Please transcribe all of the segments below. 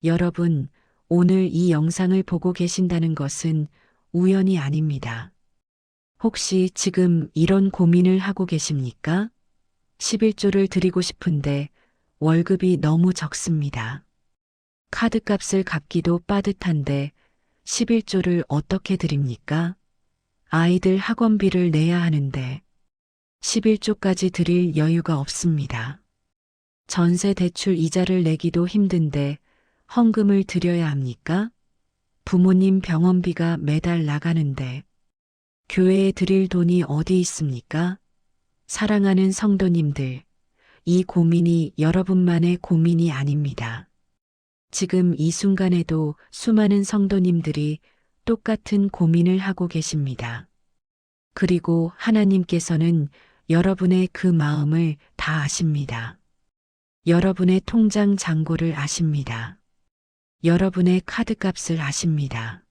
여러분, 오늘 이 영상을 보고 계신다는 것은 우연이 아닙니다. 혹시 지금 이런 고민을 하고 계십니까? 11조를 드리고 싶은데 월급이 너무 적습니다. 카드값을 갚기도 빠듯한데 11조를 어떻게 드립니까? 아이들 학원비를 내야 하는데 11조까지 드릴 여유가 없습니다. 전세 대출 이자를 내기도 힘든데 헌금을 드려야 합니까? 부모님 병원비가 매달 나가는데 교회에 드릴 돈이 어디 있습니까? 사랑하는 성도님들, 이 고민이 여러분만의 고민이 아닙니다. 지금 이 순간에도 수많은 성도님들이 똑같은 고민을 하고 계십니다. 그리고 하나님께서는 여러분의 그 마음을 다 아십니다. 여러분의 통장 잔고를 아십니다. 여러분의 카드값을 아십니다.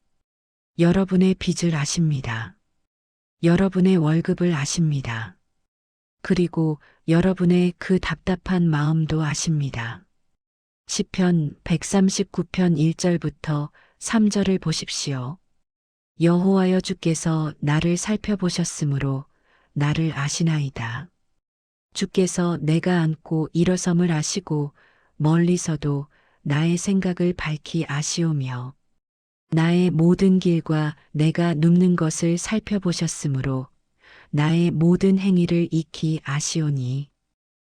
여러분의 빚을 아십니다. 여러분의 월급을 아십니다. 그리고 여러분의 그 답답한 마음도 아십니다. 시편 139편 1절부터 3절을 보십시오. 여호와여 주께서 나를 살펴보셨으므로 나를 아시나이다. 주께서 내가 앉고 일어섬을 아시고 멀리서도 나의 생각을 밝히 아시오며 나의 모든 길과 내가 눕는 것을 살펴보셨으므로 나의 모든 행위를 익히 아시오니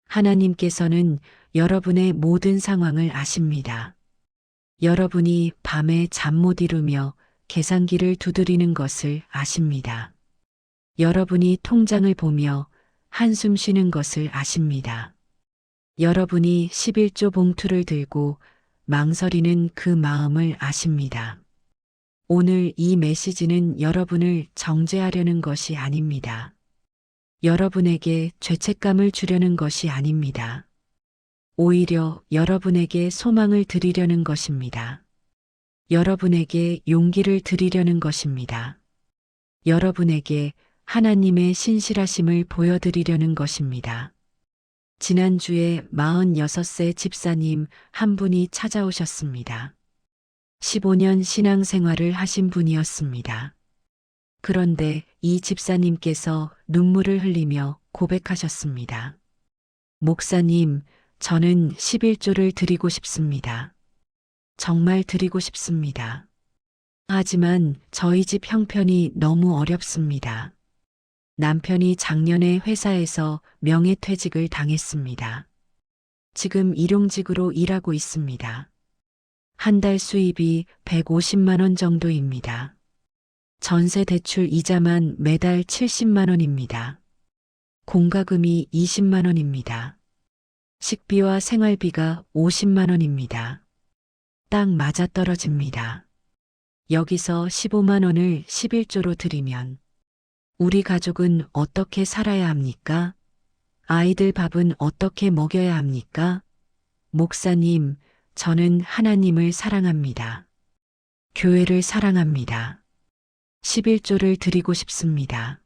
하나님께서는 여러분의 모든 상황을 아십니다. 여러분이 밤에 잠 못 이루며 계산기를 두드리는 것을 아십니다. 여러분이 통장을 보며 한숨 쉬는 것을 아십니다. 여러분이 11조 봉투를 들고 망설이는 그 마음을 아십니다. 오늘 이 메시지는 여러분을 정죄하려는 것이 아닙니다. 여러분에게 죄책감을 주려는 것이 아닙니다. 오히려 여러분에게 소망을 드리려는 것입니다. 여러분에게 용기를 드리려는 것입니다. 여러분에게 하나님의 신실하심을 보여드리려는 것입니다. 지난주에 46세 집사님 한 분이 찾아오셨습니다. 15년 신앙생활을 하신 분이었습니다. 그런데 이 집사님께서 눈물을 흘리며 고백하셨습니다. 목사님, 저는 11조를 드리고 싶습니다. 정말 드리고 싶습니다. 하지만 저희 집 형편이 너무 어렵습니다. 남편이 작년에 회사에서 명예퇴직을 당했습니다. 지금 일용직으로 일하고 있습니다. 한 달 수입이 150만 원 정도입니다. 전세 대출 이자만 매달 70만 원입니다. 공과금이 20만 원입니다. 식비와 생활비가 50만 원입니다. 딱 맞아떨어집니다. 여기서 15만 원을 11조로 드리면 우리 가족은 어떻게 살아야 합니까? 아이들 밥은 어떻게 먹여야 합니까? 목사님, 저는 하나님을 사랑합니다. 교회를 사랑합니다. 11조를 드리고 싶습니다.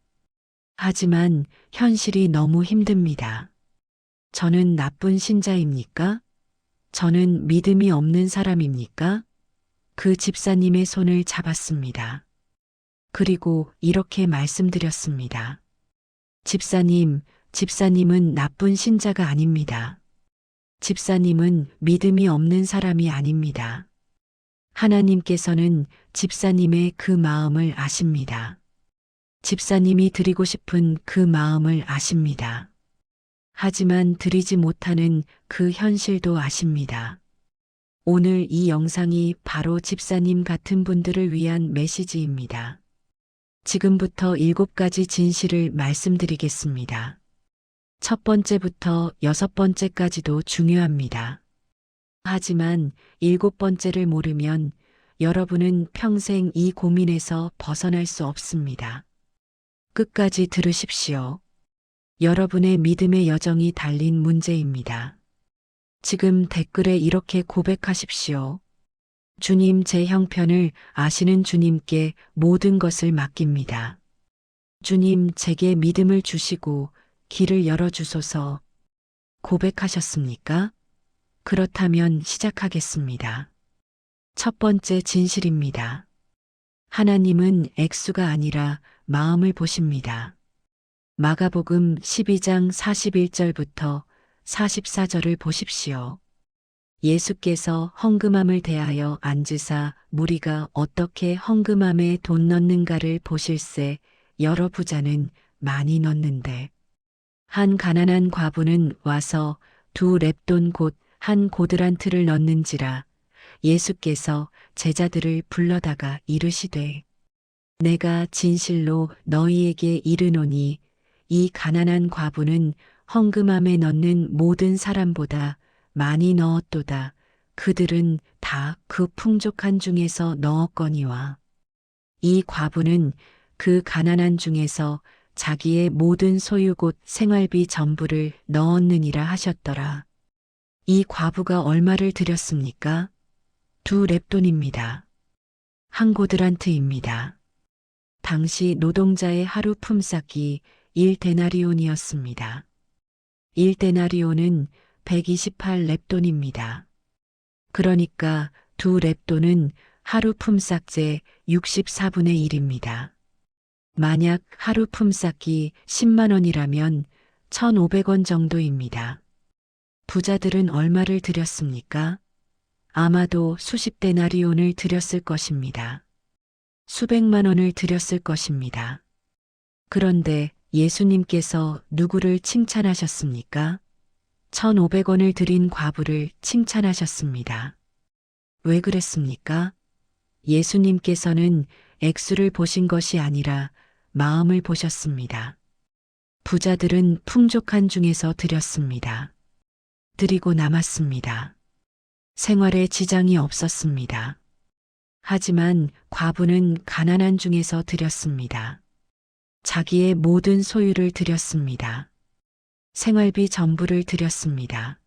하지만 현실이 너무 힘듭니다. 저는 나쁜 신자입니까? 저는 믿음이 없는 사람입니까? 그 집사님의 손을 잡았습니다. 그리고 이렇게 말씀드렸습니다. 집사님은 나쁜 신자가 아닙니다. 집사님은 믿음이 없는 사람이 아닙니다. 하나님께서는 집사님의 그 마음을 아십니다. 집사님이 드리고 싶은 그 마음을 아십니다. 하지만 드리지 못하는 그 현실도 아십니다. 오늘 이 영상이 바로 집사님 같은 분들을 위한 메시지입니다. 지금부터 7가지 진실을 말씀드리겠습니다. 첫 번째부터 6번째까지도 중요합니다. 하지만 7번째를 모르면 여러분은 평생 이 고민에서 벗어날 수 없습니다. 끝까지 들으십시오. 여러분의 믿음의 여정이 달린 문제입니다. 지금 댓글에 이렇게 고백하십시오. 주님, 제 형편을 아시는 주님께 모든 것을 맡깁니다. 주님, 제게 믿음을 주시고 길을 열어주소서. 고백하셨습니까? 그렇다면 시작하겠습니다. 첫 번째 진실입니다. 하나님은 액수가 아니라 마음을 보십니다. 마가복음 12장 41절부터 44절을 보십시오. 예수께서 헌금함을 대하여 앉으사 무리가 어떻게 헌금함에 돈 넣는가를 보실세. 여러 부자는 많이 넣는데 한 가난한 과부는 와서 2렙돈 곧 한 고드란트를 넣는지라. 예수께서 제자들을 불러다가 이르시되 내가 진실로 너희에게 이르노니 이 가난한 과부는 헌금함에 넣는 모든 사람보다 많이 넣었도다. 그들은 다 그 풍족한 중에서 넣었거니와 이 과부는 그 가난한 중에서 자기의 모든 소유 곧 생활비 전부를 넣었느니라 하셨더라. 이 과부가 얼마를 드렸습니까? 2렙돈입니다. 한 고드란트입니다. 당시 노동자의 하루 품삯이 1데나리온이었습니다. 1데나리온은 128렙돈입니다. 그러니까 2렙돈은 하루 품삯의 64분의 1입니다. 만약 하루 품삯이 10만 원이라면 1,500원 정도입니다. 부자들은 얼마를 드렸습니까? 아마도 수십 데나리온을 드렸을 것입니다. 수백만 원을 드렸을 것입니다. 그런데 예수님께서 누구를 칭찬하셨습니까? 1,500원을 드린 과부를 칭찬하셨습니다. 왜 그랬습니까? 예수님께서는 액수를 보신 것이 아니라 마음을 보셨습니다. 부자들은 풍족한 중에서 드렸습니다. 드리고 남았습니다. 생활에 지장이 없었습니다. 하지만 과부는 가난한 중에서 드렸습니다. 자기의 모든 소유를 드렸습니다. 생활비 전부를 드렸습니다.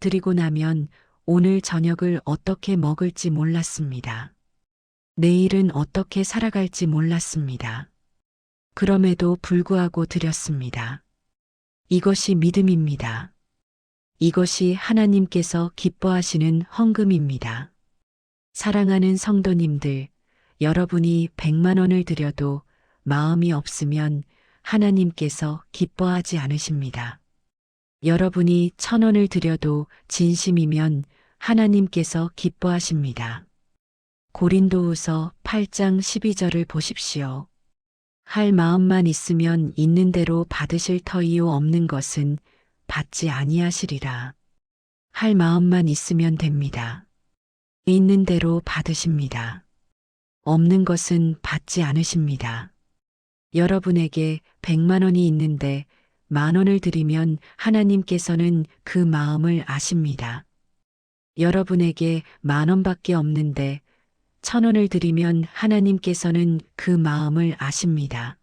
드리고 나면 오늘 저녁을 어떻게 먹을지 몰랐습니다. 내일은 어떻게 살아갈지 몰랐습니다. 그럼에도 불구하고 드렸습니다. 이것이 믿음입니다. 이것이 하나님께서 기뻐하시는 헌금입니다. 사랑하는 성도님들, 여러분이 100만 원을 드려도 마음이 없으면 하나님께서 기뻐하지 않으십니다. 여러분이 1,000원을 드려도 진심이면 하나님께서 기뻐하십니다. 고린도후서 8장 12절을 보십시오. 할 마음만 있으면 있는 대로 받으실 터이요 없는 것은 받지 아니하시리라. 할 마음만 있으면 됩니다. 있는 대로 받으십니다. 없는 것은 받지 않으십니다. 여러분에게 100만 원이 있는데 10,000원을 드리면 하나님께서는 그 마음을 아십니다. 여러분에게 10,000원밖에 없는데 1,000원을 드리면 하나님께서는 그 마음을 아십니다.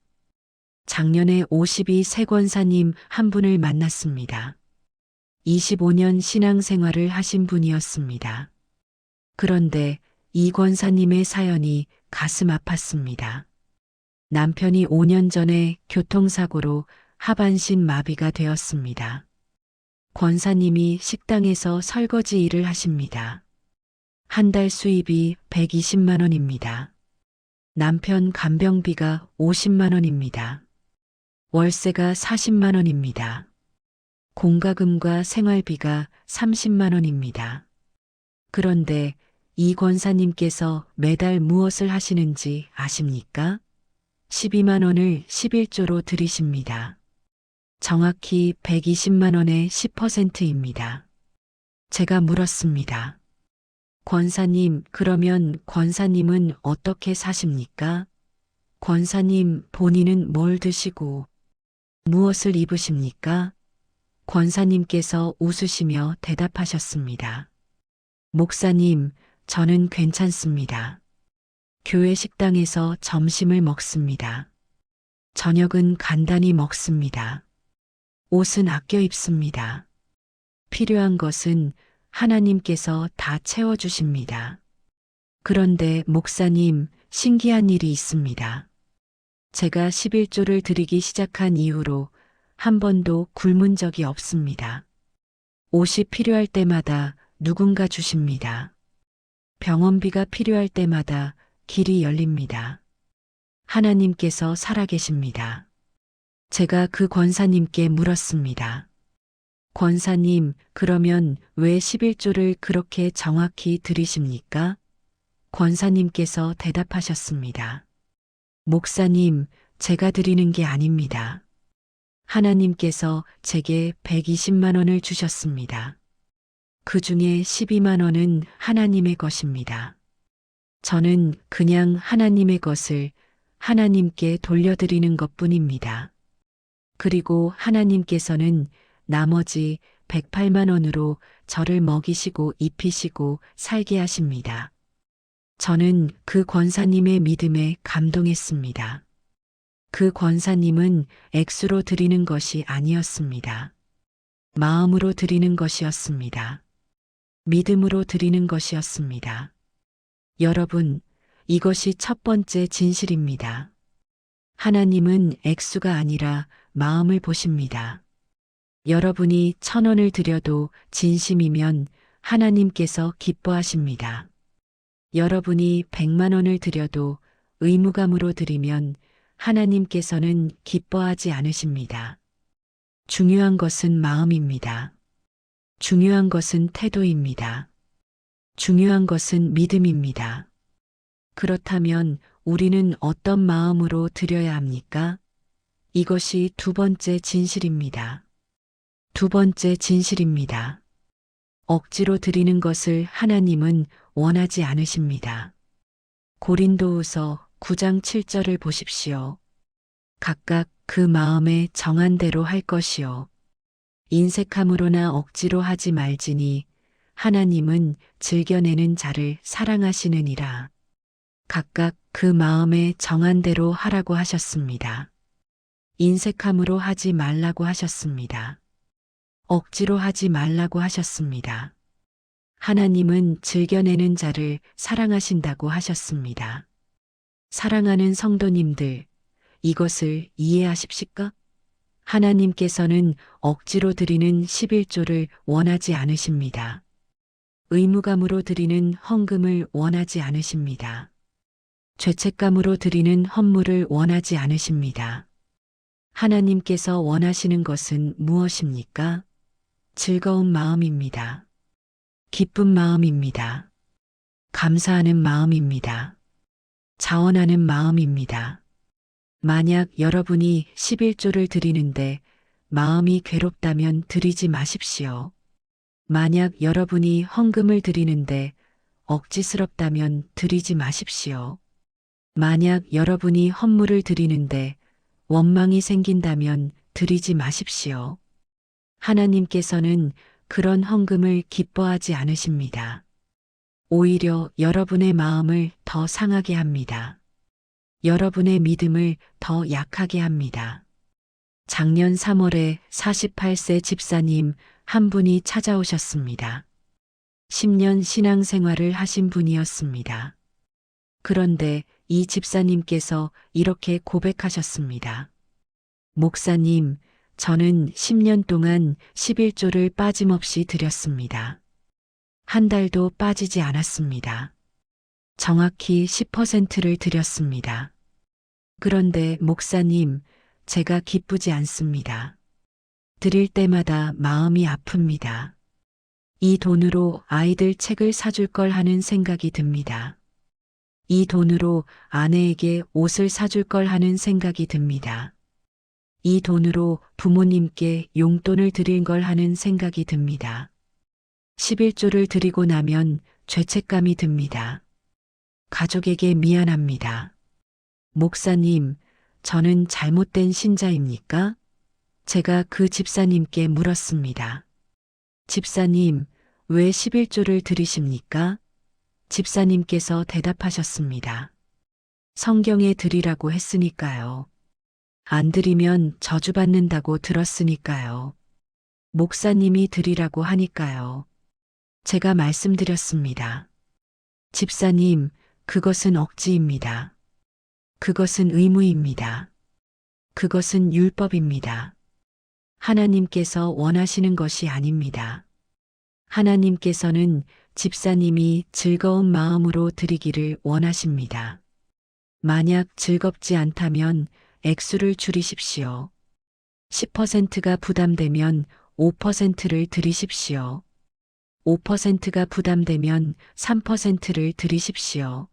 작년에 52세 권사님 한 분을 만났습니다. 25년 신앙생활을 하신 분이었습니다. 그런데 이 권사님의 사연이 가슴 아팠습니다. 남편이 5년 전에 교통사고로 하반신 마비가 되었습니다. 권사님이 식당에서 설거지 일을 하십니다. 한 달 수입이 120만 원입니다. 남편 간병비가 50만 원입니다. 월세가 40만 원입니다. 공과금과 생활비가 30만 원입니다. 그런데 이 권사님께서 매달 무엇을 하시는지 아십니까? 12만 원을 11조로 드리십니다. 정확히 120만 원의 10%입니다. 제가 물었습니다. 권사님, 그러면 권사님은 어떻게 사십니까? 권사님, 본인은 뭘 드시고 무엇을 입으십니까? 권사님께서 웃으시며 대답하셨습니다. 목사님, 저는 괜찮습니다. 교회 식당에서 점심을 먹습니다. 저녁은 간단히 먹습니다. 옷은 아껴 입습니다. 필요한 것은 하나님께서 다 채워주십니다. 그런데 목사님, 신기한 일이 있습니다. 제가 11조를 드리기 시작한 이후로 한 번도 굶은 적이 없습니다. 옷이 필요할 때마다 누군가 주십니다. 병원비가 필요할 때마다 길이 열립니다. 하나님께서 살아계십니다. 제가 그 권사님께 물었습니다. 권사님, 그러면 왜 11조를 그렇게 정확히 들이십니까? 권사님께서 대답하셨습니다. 목사님, 제가 드리는 게 아닙니다. 하나님께서 제게 120만 원을 주셨습니다. 그 중에 12만 원은 하나님의 것입니다. 저는 그냥 하나님의 것을 하나님께 돌려드리는 것 뿐입니다. 그리고 하나님께서는 나머지 108만 원으로 저를 먹이시고 입히시고 살게 하십니다. 저는 그 권사님의 믿음에 감동했습니다. 그 권사님은 액수로 드리는 것이 아니었습니다. 마음으로 드리는 것이었습니다. 믿음으로 드리는 것이었습니다. 여러분, 이것이 첫 번째 진실입니다. 하나님은 액수가 아니라 마음을 보십니다. 여러분이 1,000원을 드려도 진심이면 하나님께서 기뻐하십니다. 여러분이 100만 원을 드려도 의무감으로 드리면 하나님께서는 기뻐하지 않으십니다. 중요한 것은 마음입니다. 중요한 것은 태도입니다. 중요한 것은 믿음입니다. 그렇다면 우리는 어떤 마음으로 드려야 합니까? 이것이 두 번째 진실입니다. 두 번째 진실입니다. 억지로 드리는 것을 하나님은 원하지 않으십니다. 고린도후서 9장 7절을 보십시오. 각각 그 마음에 정한 대로 할 것이요. 인색함으로나 억지로 하지 말지니 하나님은 즐겨내는 자를 사랑하시느니라. 각각 그 마음에 정한 대로 하라고 하셨습니다. 인색함으로 하지 말라고 하셨습니다. 억지로 하지 말라고 하셨습니다. 하나님은 즐겨내는 자를 사랑하신다고 하셨습니다. 사랑하는 성도님들, 이것을 이해하십니까? 하나님께서는 억지로 드리는 11조를 원하지 않으십니다. 의무감으로 드리는 헌금을 원하지 않으십니다. 죄책감으로 드리는 헌물을 원하지 않으십니다. 하나님께서 원하시는 것은 무엇입니까? 즐거운 마음입니다. 기쁜 마음입니다. 감사하는 마음입니다. 자원하는 마음입니다. 만약 여러분이 11조를 드리는데 마음이 괴롭다면 드리지 마십시오. 만약 여러분이 헌금을 드리는데 억지스럽다면 드리지 마십시오. 만약 여러분이 헌물을 드리는데 원망이 생긴다면 드리지 마십시오. 하나님께서는 그런 헌금을 기뻐하지 않으십니다. 오히려 여러분의 마음을 더 상하게 합니다. 여러분의 믿음을 더 약하게 합니다. 작년 3월에 48세 집사님 한 분이 찾아오셨습니다. 10년 신앙생활을 하신 분이었습니다. 그런데 이 집사님께서 이렇게 고백하셨습니다. 목사님, 저는 10년 동안 11조를 빠짐없이 드렸습니다. 한 달도 빠지지 않았습니다. 정확히 10%를 드렸습니다. 그런데 목사님, 제가 기쁘지 않습니다. 드릴 때마다 마음이 아픕니다. 이 돈으로 아이들 책을 사줄 걸 하는 생각이 듭니다. 이 돈으로 아내에게 옷을 사줄 걸 하는 생각이 듭니다. 이 돈으로 부모님께 용돈을 드릴 걸 하는 생각이 듭니다. 11조를 드리고 나면 죄책감이 듭니다. 가족에게 미안합니다. 목사님, 저는 잘못된 신자입니까? 제가 그 집사님께 물었습니다. 집사님, 왜 11조를 드리십니까? 집사님께서 대답하셨습니다. 성경에 드리라고 했으니까요. 안 드리면 저주받는다고 들었으니까요. 목사님이 드리라고 하니까요. 제가 말씀드렸습니다. 집사님, 그것은 억지입니다. 그것은 의무입니다. 그것은 율법입니다. 하나님께서 원하시는 것이 아닙니다. 하나님께서는 집사님이 즐거운 마음으로 드리기를 원하십니다. 만약 즐겁지 않다면 액수를 줄이십시오. 10%가 부담되면 5%를 드리십시오. 5%가 부담되면 3%를 드리십시오.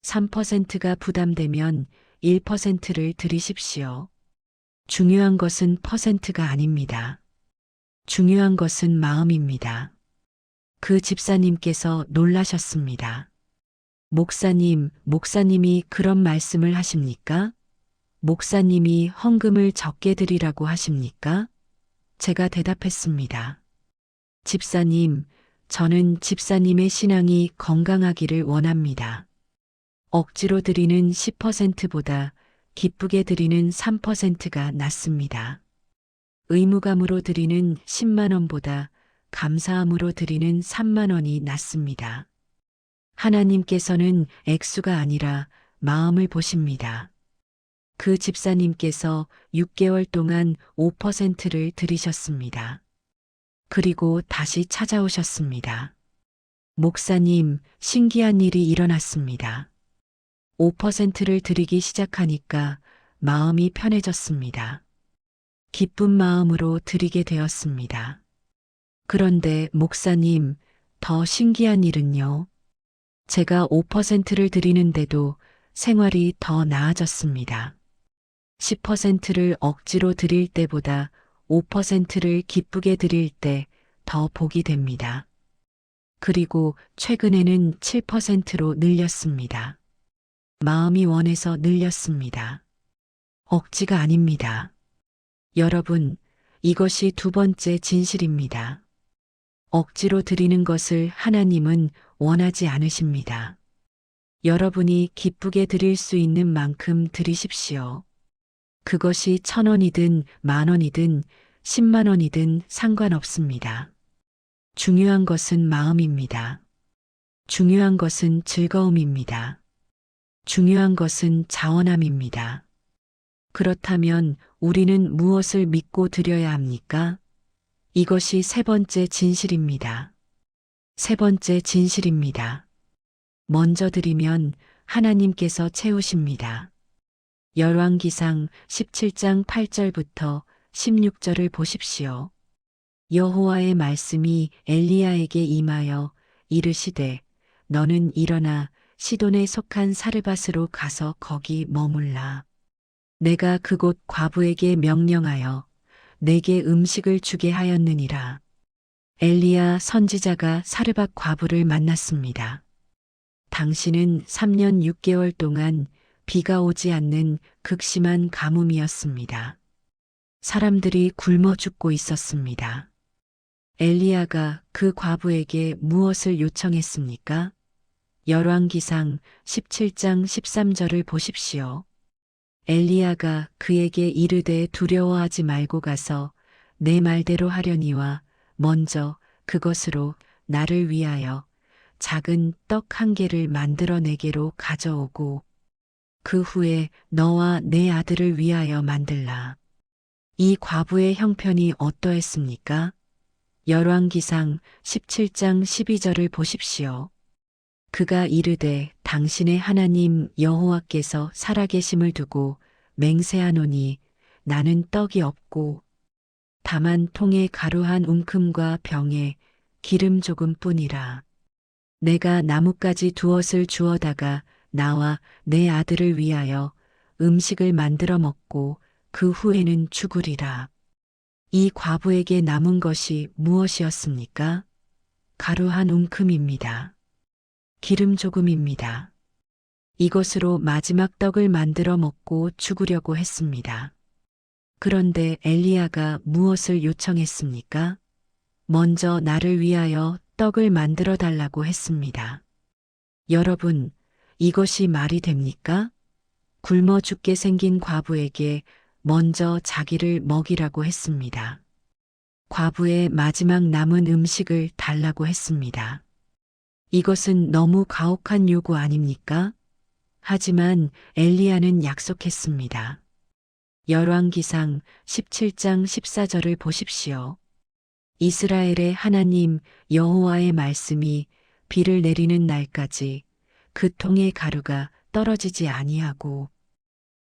3%가 부담되면 1%를 드리십시오. 중요한 것은 퍼센트가 아닙니다. 중요한 것은 마음입니다. 그 집사님께서 놀라셨습니다. 목사님이 그런 말씀을 하십니까? 목사님이 헌금을 적게 드리라고 하십니까? 제가 대답했습니다. 집사님, 저는 집사님의 신앙이 건강하기를 원합니다. 억지로 드리는 10%보다 기쁘게 드리는 3%가 낫습니다. 의무감으로 드리는 10만 원보다 감사함으로 드리는 3만 원이 낫습니다. 하나님께서는 액수가 아니라 마음을 보십니다. 그 집사님께서 6개월 동안 5%를 드리셨습니다. 그리고 다시 찾아오셨습니다. 목사님, 신기한 일이 일어났습니다. 5%를 드리기 시작하니까 마음이 편해졌습니다. 기쁜 마음으로 드리게 되었습니다. 그런데 목사님, 더 신기한 일은요. 제가 5%를 드리는데도 생활이 더 나아졌습니다. 10%를 억지로 드릴 때보다 5%를 기쁘게 드릴 때 더 복이 됩니다. 그리고 최근에는 7%로 늘렸습니다. 마음이 원해서 늘렸습니다. 억지가 아닙니다. 여러분, 이것이 두 번째 진실입니다. 억지로 드리는 것을 하나님은 원하지 않으십니다. 여러분이 기쁘게 드릴 수 있는 만큼 드리십시오. 그것이 1,000원이든 10,000원이든 10만 원이든 상관없습니다. 중요한 것은 마음입니다. 중요한 것은 즐거움입니다. 중요한 것은 자원함입니다. 그렇다면 우리는 무엇을 믿고 드려야 합니까? 이것이 세 번째 진실입니다. 세 번째 진실입니다. 먼저 드리면 하나님께서 채우십니다. 열왕기상 17장 8절부터 16절을 보십시오. 여호와의 말씀이 엘리야에게 임하여 이르시되 너는 일어나 시돈에 속한 사르밧으로 가서 거기 머물라. 내가 그곳 과부에게 명령하여 내게 음식을 주게 하였느니라. 엘리야 선지자가 사르밧 과부를 만났습니다. 당신은 3년 6개월 동안 비가 오지 않는 극심한 가뭄이었습니다. 사람들이 굶어 죽고 있었습니다. 엘리야가 그 과부에게 무엇을 요청했습니까? 열왕기상 17장 13절을 보십시오. 엘리야가 그에게 이르되 두려워하지 말고 가서 내 말대로 하려니와 먼저 그것으로 나를 위하여 작은 떡 1개를 만들어 내게로 가져오고 그 후에 너와 내 아들을 위하여 만들라. 이 과부의 형편이 어떠했습니까? 열왕기상 17장 12절을 보십시오. 그가 이르되 당신의 하나님 여호와께서 살아계심을 두고 맹세하노니 나는 떡이 없고 다만 통에 가루 한 움큼과 병에 기름 조금뿐이라. 내가 나뭇가지 두엇을 주어다가 나와 내 아들을 위하여 음식을 만들어 먹고 그 후에는 죽으리라. 이 과부에게 남은 것이 무엇이었습니까? 가루 한 움큼입니다. 기름 조금입니다. 이것으로 마지막 떡을 만들어 먹고 죽으려고 했습니다. 그런데 엘리야가 무엇을 요청했습니까? 먼저 나를 위하여 떡을 만들어 달라고 했습니다. 여러분, 이것이 말이 됩니까? 굶어 죽게 생긴 과부에게 먼저 자기를 먹이라고 했습니다. 과부의 마지막 남은 음식을 달라고 했습니다. 이것은 너무 가혹한 요구 아닙니까? 하지만 엘리야는 약속했습니다. 열왕기상 17장 14절을 보십시오. 이스라엘의 하나님 여호와의 말씀이 비를 내리는 날까지 그 통의 가루가 떨어지지 아니하고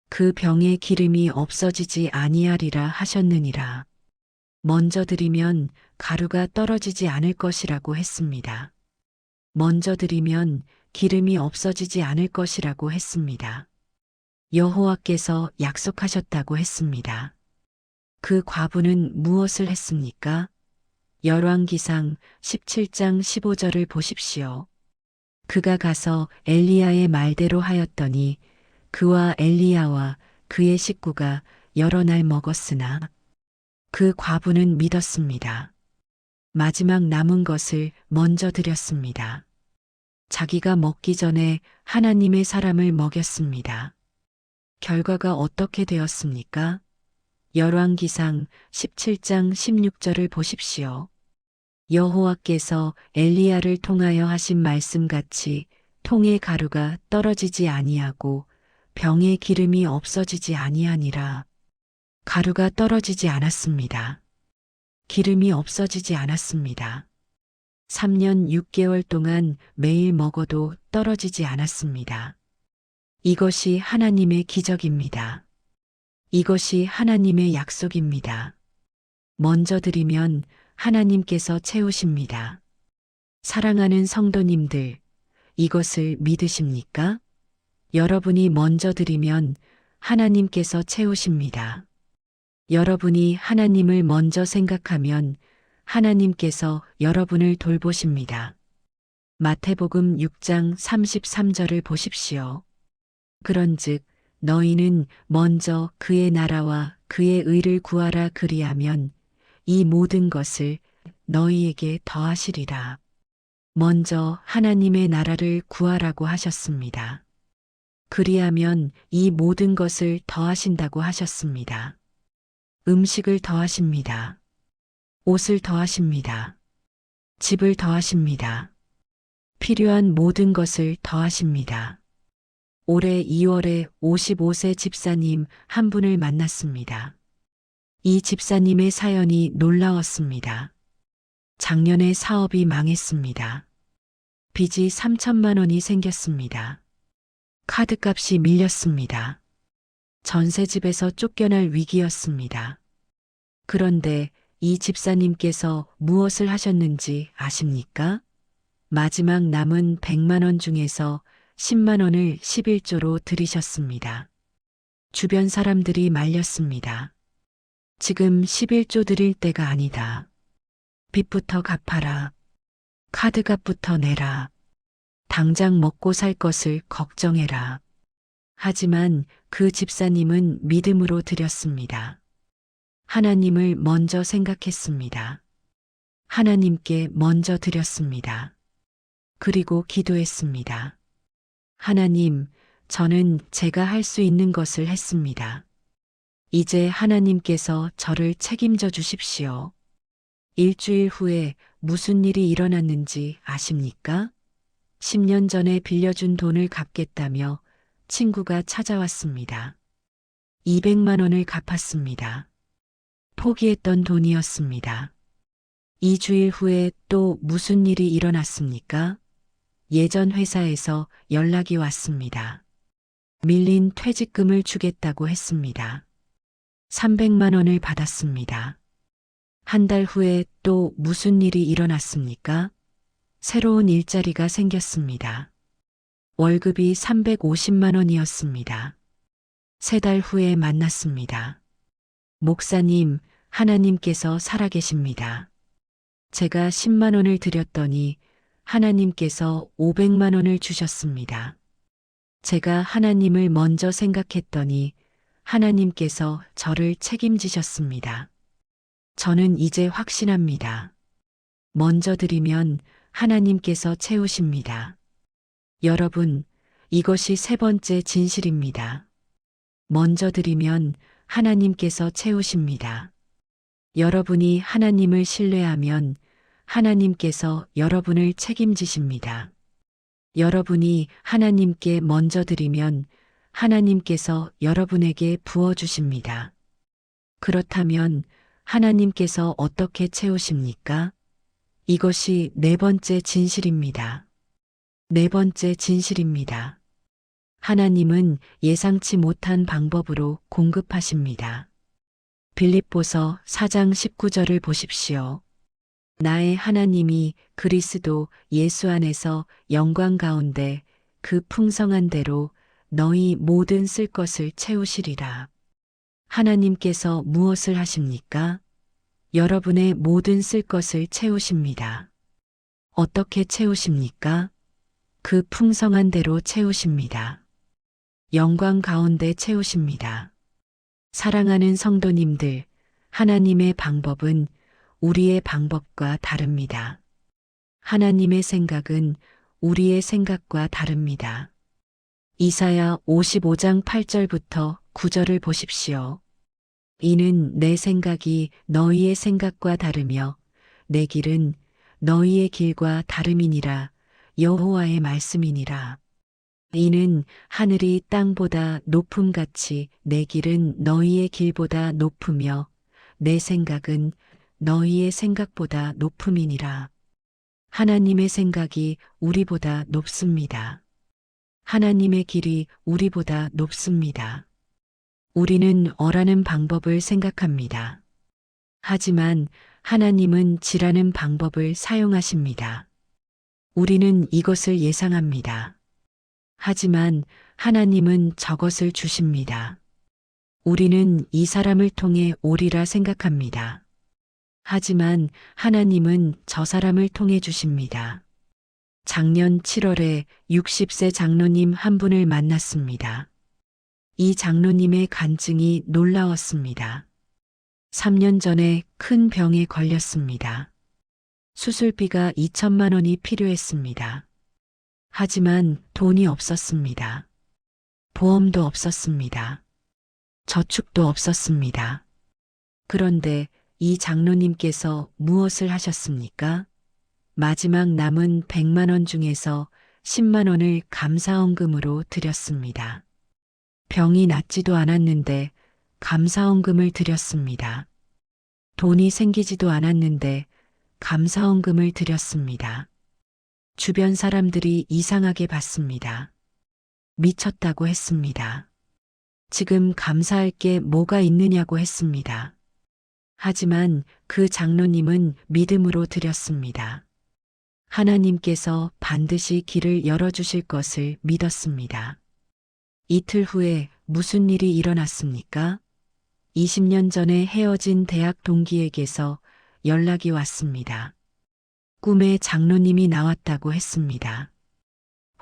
그 병의 기름이 없어지지 아니하리라 하셨느니라. 먼저 드리면 가루가 떨어지지 않을 것이라고 했습니다. 먼저 드리면 기름이 없어지지 않을 것이라고 했습니다. 여호와께서 약속하셨다고 했습니다. 그 과부는 무엇을 했습니까? 열왕기상 17장 15절을 보십시오. 그가 가서 엘리야의 말대로 하였더니 그와 엘리야와 그의 식구가 여러 날 먹었으나 그 과부는 믿었습니다. 마지막 남은 것을 먼저 드렸습니다. 자기가 먹기 전에 하나님의 사람을 먹였습니다. 결과가 어떻게 되었습니까? 열왕기상 17장 16절을 보십시오. 여호와께서 엘리야를 통하여 하신 말씀같이 통의 가루가 떨어지지 아니하고 병의 기름이 없어지지 아니하니라. 가루가 떨어지지 않았습니다. 기름이 없어지지 않았습니다. 3년 6개월 동안 매일 먹어도 떨어지지 않았습니다. 이것이 하나님의 기적입니다. 이것이 하나님의 약속입니다. 먼저 드리면 하나님께서 채우십니다. 사랑하는 성도님들, 이것을 믿으십니까? 여러분이 먼저 드리면 하나님께서 채우십니다. 여러분이 하나님을 먼저 생각하면 하나님께서 여러분을 돌보십니다. 마태복음 6장 33절을 보십시오. 그런즉 너희는 먼저 그의 나라와 그의 의를 구하라 그리하면 이 모든 것을 너희에게 더하시리라. 먼저 하나님의 나라를 구하라고 하셨습니다. 그리하면 이 모든 것을 더하신다고 하셨습니다. 음식을 더하십니다. 옷을 더하십니다. 집을 더하십니다. 필요한 모든 것을 더하십니다. 올해 2월에 55세 집사님 한 분을 만났습니다. 이 집사님의 사연이 놀라웠습니다. 작년에 사업이 망했습니다. 빚이 3천만 원이 생겼습니다. 카드값이 밀렸습니다. 전세집에서 쫓겨날 위기였습니다. 그런데 이 집사님께서 무엇을 하셨는지 아십니까? 마지막 남은 100만 원 중에서 10만 원을 11조로 드리셨습니다. 주변 사람들이 말렸습니다. 지금 11조 드릴 때가 아니다. 빚부터 갚아라. 카드값부터 내라. 당장 먹고 살 것을 걱정해라. 하지만 그 집사님은 믿음으로 드렸습니다. 하나님을 먼저 생각했습니다. 하나님께 먼저 드렸습니다. 그리고 기도했습니다. 하나님, 저는 제가 할 수 있는 것을 했습니다. 이제 하나님께서 저를 책임져 주십시오. 일주일 후에 무슨 일이 일어났는지 아십니까? 10년 전에 빌려준 돈을 갚겠다며 친구가 찾아왔습니다. 200만 원을 갚았습니다. 포기했던 돈이었습니다. 2주일 후에 또 무슨 일이 일어났습니까? 예전 회사에서 연락이 왔습니다. 밀린 퇴직금을 주겠다고 했습니다. 300만 원을 받았습니다. 한 달 후에 또 무슨 일이 일어났습니까? 새로운 일자리가 생겼습니다. 월급이 350만 원이었습니다. 3달 후에 만났습니다. 목사님, 하나님께서 살아계십니다. 제가 10만 원을 드렸더니 하나님께서 500만 원을 주셨습니다. 제가 하나님을 먼저 생각했더니 하나님께서 저를 책임지셨습니다. 저는 이제 확신합니다. 먼저 드리면 하나님께서 채우십니다. 여러분, 이것이 세 번째 진실입니다. 먼저 드리면 하나님께서 채우십니다. 여러분이 하나님을 신뢰하면 하나님께서 여러분을 책임지십니다. 여러분이 하나님께 먼저 드리면 하나님께서 여러분에게 부어주십니다. 그렇다면 하나님께서 어떻게 채우십니까? 이것이 네 번째 진실입니다. 네 번째 진실입니다. 하나님은 예상치 못한 방법으로 공급하십니다. 빌립보서 4장 19절을 보십시오. 나의 하나님이 그리스도 예수 안에서 영광 가운데 그 풍성한 대로 너희 모든 쓸 것을 채우시리라. 하나님께서 무엇을 하십니까? 여러분의 모든 쓸 것을 채우십니다. 어떻게 채우십니까? 그 풍성한 대로 채우십니다. 영광 가운데 채우십니다. 사랑하는 성도님들, 하나님의 방법은 우리의 방법과 다릅니다. 하나님의 생각은 우리의 생각과 다릅니다. 이사야 55장 8절부터 9절을 보십시오. 이는 내 생각이 너희의 생각과 다르며 내 길은 너희의 길과 다름이니라. 여호와의 말씀이니라. 이는 하늘이 땅보다 높음같이 내 길은 너희의 길보다 높으며 내 생각은 너희의 생각보다 높음이니라. 하나님의 생각이 우리보다 높습니다. 하나님의 길이 우리보다 높습니다. 우리는 어라는 방법을 생각합니다. 하지만 하나님은 지라는 방법을 사용하십니다. 우리는 이것을 예상합니다. 하지만 하나님은 저것을 주십니다. 우리는 이 사람을 통해 오리라 생각합니다. 하지만 하나님은 저 사람을 통해 주십니다. 작년 7월에 60세 장로님 한 분을 만났습니다. 이 장로님의 간증이 놀라웠습니다. 3년 전에 큰 병에 걸렸습니다. 수술비가 2천만 원이 필요했습니다. 하지만 돈이 없었습니다. 보험도 없었습니다. 저축도 없었습니다. 그런데 이 장로님께서 무엇을 하셨습니까? 마지막 남은 100만 원 중에서 10만 원을 감사헌금으로 드렸습니다. 병이 낫지도 않았는데 감사헌금을 드렸습니다. 돈이 생기지도 않았는데 감사헌금을 드렸습니다. 주변 사람들이 이상하게 봤습니다. 미쳤다고 했습니다. 지금 감사할 게 뭐가 있느냐고 했습니다. 하지만 그 장로님은 믿음으로 드렸습니다. 하나님께서 반드시 길을 열어주실 것을 믿었습니다. 이틀 후에 무슨 일이 일어났습니까? 20년 전에 헤어진 대학 동기에게서 연락이 왔습니다. 꿈에 장로님이 나왔다고 했습니다.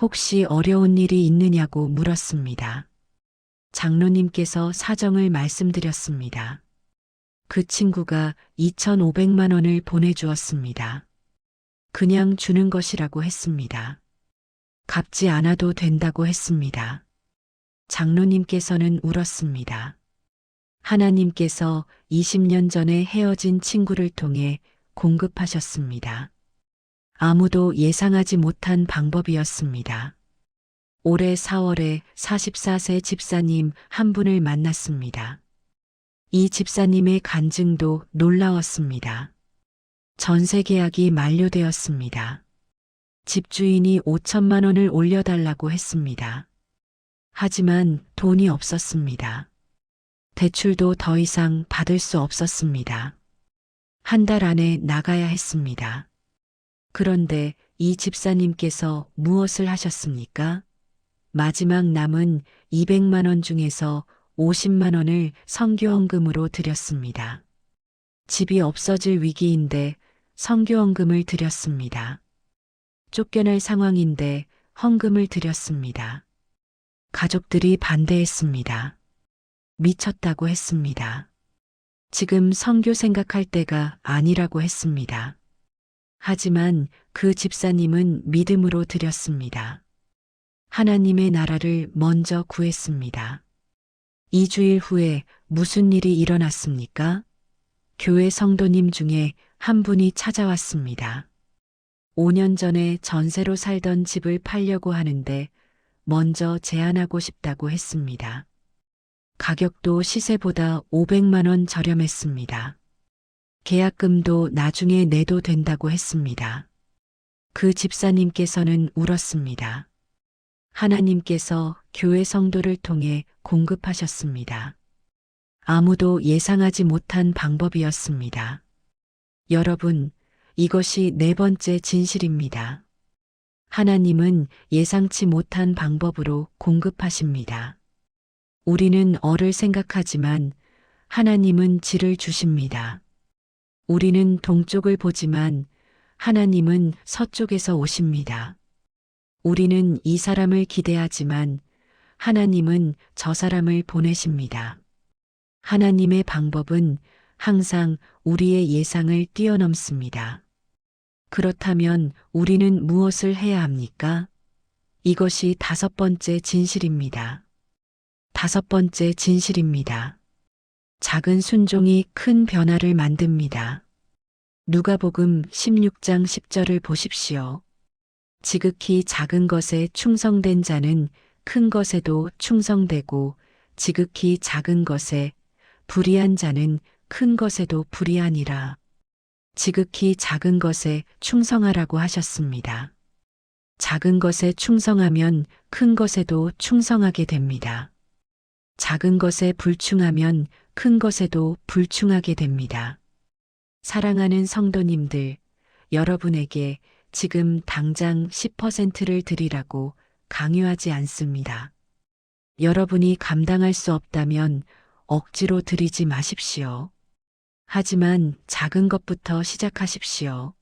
혹시 어려운 일이 있느냐고 물었습니다. 장로님께서 사정을 말씀드렸습니다. 그 친구가 2,500만 원을 보내주었습니다. 그냥 주는 것이라고 했습니다. 갚지 않아도 된다고 했습니다. 장로님께서는 울었습니다. 하나님께서 20년 전에 헤어진 친구를 통해 공급하셨습니다. 아무도 예상하지 못한 방법이었습니다. 올해 4월에 44세 집사님 한 분을 만났습니다. 이 집사님의 간증도 놀라웠습니다. 전세 계약이 만료되었습니다. 집주인이 5천만 원을 올려달라고 했습니다. 하지만 돈이 없었습니다. 대출도 더 이상 받을 수 없었습니다. 한 달 안에 나가야 했습니다. 그런데 이 집사님께서 무엇을 하셨습니까? 마지막 남은 200만 원 중에서 50만 원을 선교헌금으로 드렸습니다. 집이 없어질 위기인데 선교헌금을 드렸습니다. 쫓겨날 상황인데 헌금을 드렸습니다. 가족들이 반대했습니다. 미쳤다고 했습니다. 지금 선교 생각할 때가 아니라고 했습니다. 하지만 그 집사님은 믿음으로 드렸습니다. 하나님의 나라를 먼저 구했습니다. 2주일 후에 무슨 일이 일어났습니까? 교회 성도님 중에 한 분이 찾아왔습니다. 5년 전에 전세로 살던 집을 팔려고 하는데 먼저 제안하고 싶다고 했습니다. 가격도 시세보다 500만 원 저렴했습니다. 계약금도 나중에 내도 된다고 했습니다. 그 집사님께서는 울었습니다. 하나님께서 교회 성도를 통해 공급하셨습니다. 아무도 예상하지 못한 방법이었습니다. 여러분, 이것이 네 번째 진실입니다. 하나님은 예상치 못한 방법으로 공급하십니다. 우리는 어를 생각하지만 하나님은 질을 주십니다. 우리는 동쪽을 보지만 하나님은 서쪽에서 오십니다. 우리는 이 사람을 기대하지만 하나님은 저 사람을 보내십니다. 하나님의 방법은 항상 우리의 예상을 뛰어넘습니다. 그렇다면 우리는 무엇을 해야 합니까? 이것이 다섯 번째 진실입니다. 다섯 번째 진실입니다. 작은 순종이 큰 변화를 만듭니다. 누가복음 16장 10절을 보십시오. 지극히 작은 것에 충성된 자는 큰 것에도 충성되고 지극히 작은 것에 불의한 자는 큰 것에도 불의하니라. 지극히 작은 것에 충성하라고 하셨습니다. 작은 것에 충성하면 큰 것에도 충성하게 됩니다. 작은 것에 불충하면 큰 것에도 불충하게 됩니다. 사랑하는 성도님들, 여러분에게 지금 당장 10%를 드리라고 강요하지 않습니다. 여러분이 감당할 수 없다면 억지로 드리지 마십시오. 하지만 작은 것부터 시작하십시오.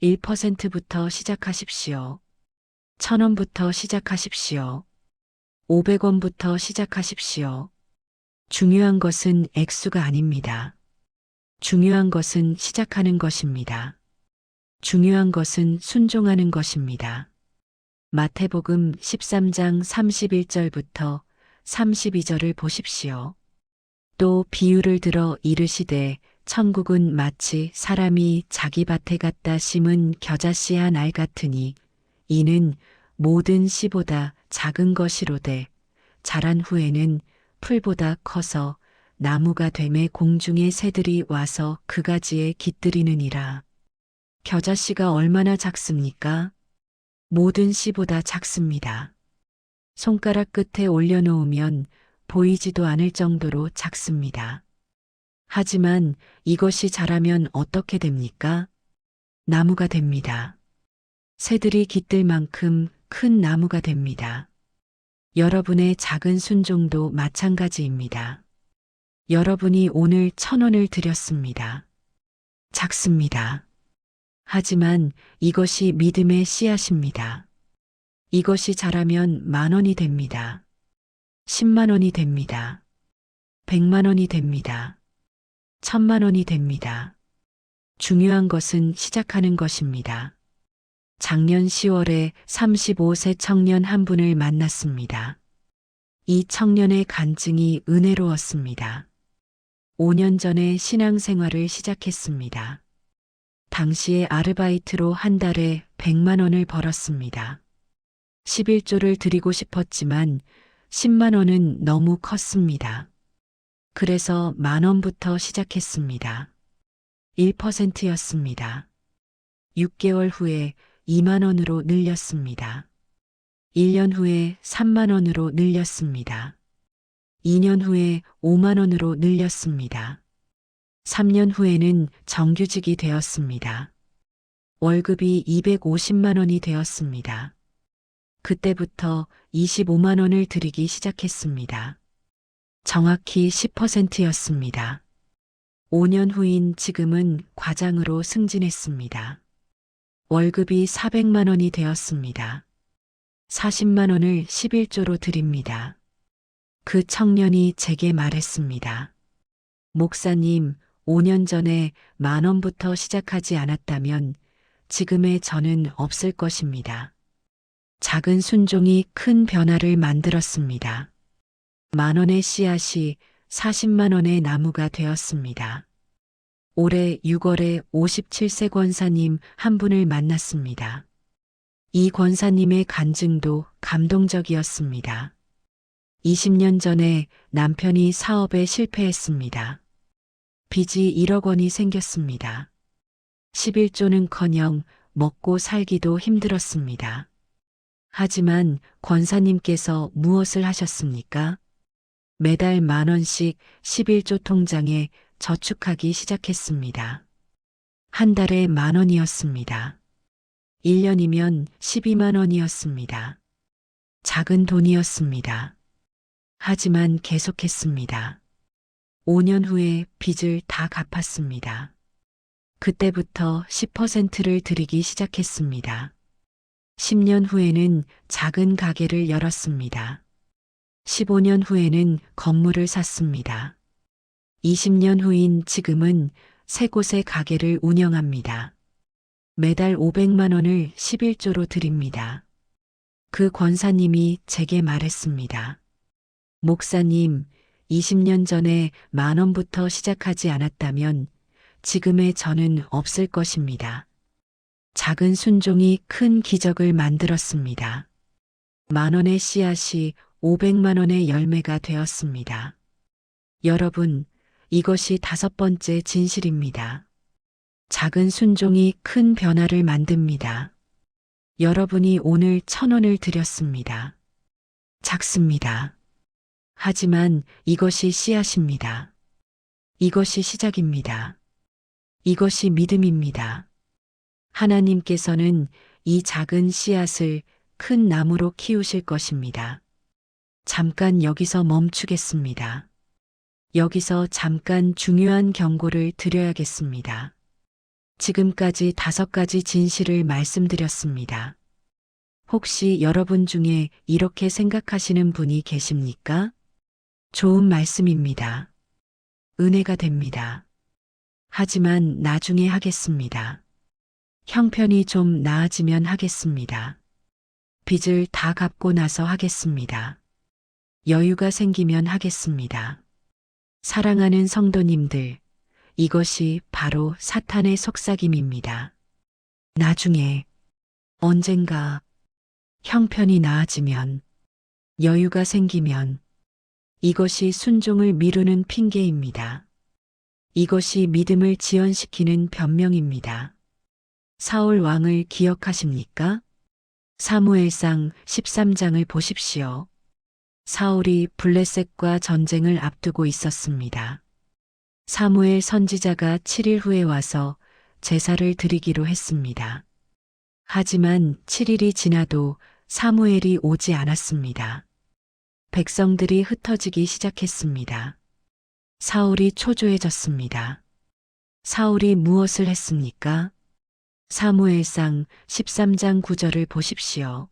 1%부터 시작하십시오. 1,000원부터 시작하십시오. 500원부터 시작하십시오. 중요한 것은 액수가 아닙니다. 중요한 것은 시작하는 것입니다. 중요한 것은 순종하는 것입니다. 마태복음 13장 31절부터 32절을 보십시오. 또 비유를 들어 이르시되 천국은 마치 사람이 자기 밭에 갖다 심은 겨자씨 한 알 같으니 이는 모든 씨보다 작은 것이로되 자란 후에는 풀보다 커서 나무가 되매 공중의 새들이 와서 그 가지에 깃들이느니라. 겨자씨가 얼마나 작습니까? 모든 씨보다 작습니다. 손가락 끝에 올려놓으면 보이지도 않을 정도로 작습니다. 하지만 이것이 자라면 어떻게 됩니까? 나무가 됩니다. 새들이 깃들 만큼 큰 나무가 됩니다. 여러분의 작은 순종도 마찬가지입니다. 여러분이 오늘 1,000원을 드렸습니다. 작습니다. 하지만 이것이 믿음의 씨앗입니다. 이것이 자라면 10,000원이 됩니다. 10만 원이 됩니다. 100만 원이 됩니다. 1,000만 원이 됩니다. 중요한 것은 시작하는 것입니다. 작년 10월에 35세 청년 한 분을 만났습니다. 이 청년의 간증이 은혜로웠습니다. 5년 전에 신앙생활을 시작했습니다. 당시에 아르바이트로 한 달에 100만 원을 벌었습니다. 11조를 드리고 싶었지만 10만 원은 너무 컸습니다. 그래서 10,000원부터 시작했습니다. 1%였습니다. 6개월 후에 2만 원으로 늘렸습니다. 1년 후에 3만 원으로 늘렸습니다. 2년 후에 5만 원으로 늘렸습니다. 3년 후에는 정규직이 되었습니다. 월급이 250만 원이 되었습니다. 그때부터 25만 원을 드리기 시작했습니다. 정확히 10%였습니다. 5년 후인 지금은 과장으로 승진했습니다. 월급이 400만 원이 되었습니다. 40만 원을 11조로 드립니다. 그 청년이 제게 말했습니다. 목사님, 5년 전에 10,000원부터 시작하지 않았다면 지금의 저는 없을 것입니다. 작은 순종이 큰 변화를 만들었습니다. 10,000원의 씨앗이 40만 원의 나무가 되었습니다. 올해 6월에 57세 권사님 한 분을 만났습니다. 이 권사님의 간증도 감동적이었습니다. 20년 전에 남편이 사업에 실패했습니다. 빚이 1억 원이 생겼습니다. 11조는커녕 먹고 살기도 힘들었습니다. 하지만 권사님께서 무엇을 하셨습니까? 매달 10,000원씩 11조 통장에 저축하기 시작했습니다. 한 달에 10,000원이었습니다. 1년이면 12만 원이었습니다. 작은 돈이었습니다. 하지만 계속했습니다. 5년 후에 빚을 다 갚았습니다. 그때부터 10%를 드리기 시작했습니다. 10년 후에는 작은 가게를 열었습니다. 15년 후에는 건물을 샀습니다. 20년 후인 지금은 세 곳의 가게를 운영합니다. 매달 500만 원을 11조로 드립니다. 그 권사님이 제게 말했습니다. 목사님, 20년 전에 10,000원부터 시작하지 않았다면 지금의 저는 없을 것입니다. 작은 순종이 큰 기적을 만들었습니다. 10,000원의 씨앗이 500만 원의 열매가 되었습니다. 여러분, 이것이 5번째 진실입니다. 작은 순종이 큰 변화를 만듭니다. 여러분이 오늘 1,000원을 드렸습니다. 작습니다. 하지만 이것이 씨앗입니다. 이것이 시작입니다. 이것이 믿음입니다. 하나님께서는 이 작은 씨앗을 큰 나무로 키우실 것입니다. 잠깐 여기서 멈추겠습니다. 여기서 잠깐 중요한 경고를 드려야겠습니다. 지금까지 5가지 진실을 말씀드렸습니다. 혹시 여러분 중에 이렇게 생각하시는 분이 계십니까? 좋은 말씀입니다. 은혜가 됩니다. 하지만 나중에 하겠습니다. 형편이 좀 나아지면 하겠습니다. 빚을 다 갚고 나서 하겠습니다. 여유가 생기면 하겠습니다. 사랑하는 성도님들, 이것이 바로 사탄의 속삭임입니다. 나중에, 언젠가, 형편이 나아지면, 여유가 생기면, 이것이 순종을 미루는 핑계입니다. 이것이 믿음을 지연시키는 변명입니다. 사울 왕을 기억하십니까? 사무엘상 13장을 보십시오. 사울이 블레셋과 전쟁을 앞두고 있었습니다. 사무엘 선지자가 7일 후에 와서 제사를 드리기로 했습니다. 하지만 7일이 지나도 사무엘이 오지 않았습니다. 백성들이 흩어지기 시작했습니다. 사울이 초조해졌습니다. 사울이 무엇을 했습니까? 사무엘상 13장 9절을 보십시오.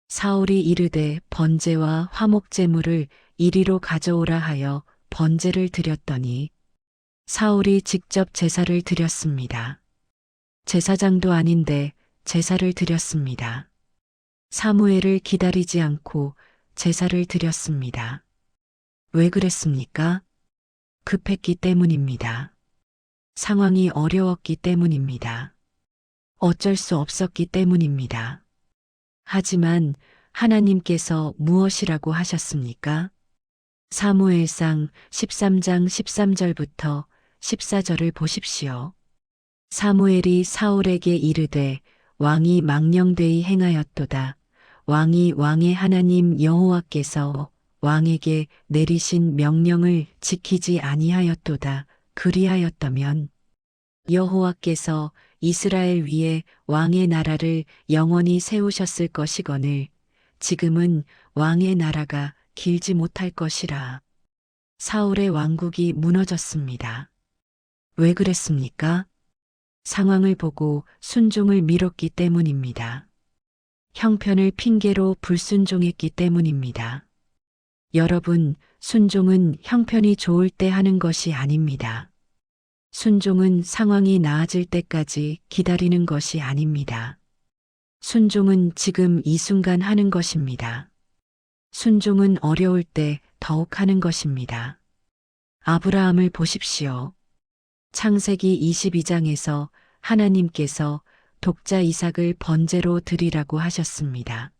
사울이 이르되 번제와 화목제물을 이리로 가져오라 하여 번제를 드렸더니 사울이 직접 제사를 드렸습니다. 제사장도 아닌데 제사를 드렸습니다. 사무엘을 기다리지 않고 제사를 드렸습니다. 왜 그랬습니까? 급했기 때문입니다. 상황이 어려웠기 때문입니다. 어쩔 수 없었기 때문입니다. 하지만 하나님께서 무엇이라고 하셨습니까? 사무엘상 13장 13절부터 14절을 보십시오. 사무엘이 사울에게 이르되 왕이 망령되이 행하였도다. 왕이 왕의 하나님 여호와께서 왕에게 내리신 명령을 지키지 아니하였도다. 그리하였다면 여호와께서 이스라엘 위에 왕의 나라를 영원히 세우셨을 것이거늘 지금은 왕의 나라가 길지 못할 것이라. 사울의 왕국이 무너졌습니다. 왜 그랬습니까? 상황을 보고 순종을 미뤘기 때문입니다. 형편을 핑계로 불순종했기 때문입니다. 여러분, 순종은 형편이 좋을 때 하는 것이 아닙니다. 순종은 상황이 나아질 때까지 기다리는 것이 아닙니다. 순종은 지금 이 순간 하는 것입니다. 순종은 어려울 때 더욱 하는 것입니다. 아브라함을 보십시오. 창세기 22장에서 하나님께서 독자 이삭을 번제로 드리라고 하셨습니다.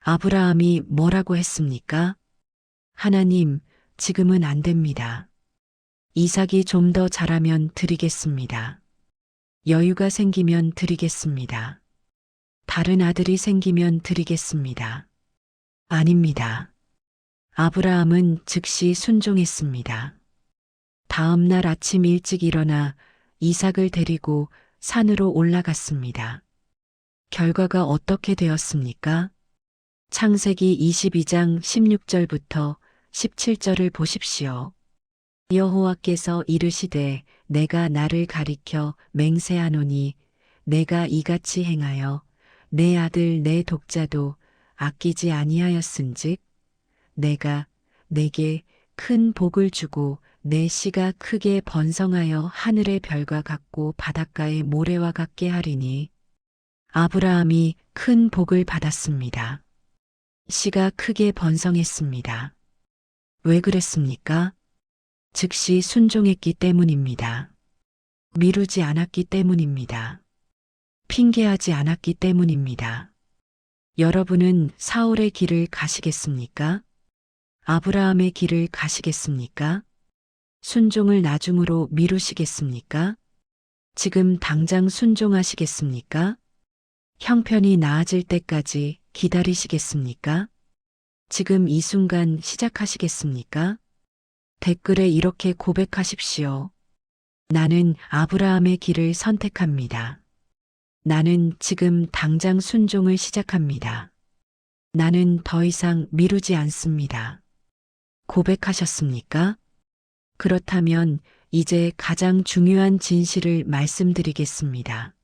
아브라함이 뭐라고 했습니까? 하나님, 지금은 안 됩니다. 이삭이 좀 더 자라면 드리겠습니다. 여유가 생기면 드리겠습니다. 다른 아들이 생기면 드리겠습니다. 아닙니다. 아브라함은 즉시 순종했습니다. 다음 날 아침 일찍 일어나 이삭을 데리고 산으로 올라갔습니다. 결과가 어떻게 되었습니까? 창세기 22장 16절부터 17절을 보십시오. 여호와께서 이르시되 내가 나를 가리켜 맹세하노니 내가 이같이 행하여 내 아들 내 독자도 아끼지 아니하였은즉 내가 내게 큰 복을 주고 내 씨가 크게 번성하여 하늘의 별과 같고 바닷가의 모래와 같게 하리니 아브라함이 큰 복을 받았습니다. 씨가 크게 번성했습니다. 왜 그랬습니까? 즉시 순종했기 때문입니다. 미루지 않았기 때문입니다. 핑계하지 않았기 때문입니다. 여러분은 사울의 길을 가시겠습니까? 아브라함의 길을 가시겠습니까? 순종을 나중으로 미루시겠습니까? 지금 당장 순종하시겠습니까? 형편이 나아질 때까지 기다리시겠습니까? 지금 이 순간 시작하시겠습니까? 댓글에 이렇게 고백하십시오. 나는 아브라함의 길을 선택합니다. 나는 지금 당장 순종을 시작합니다. 나는 더 이상 미루지 않습니다. 고백하셨습니까? 그렇다면 이제 가장 중요한 진실을 말씀드리겠습니다.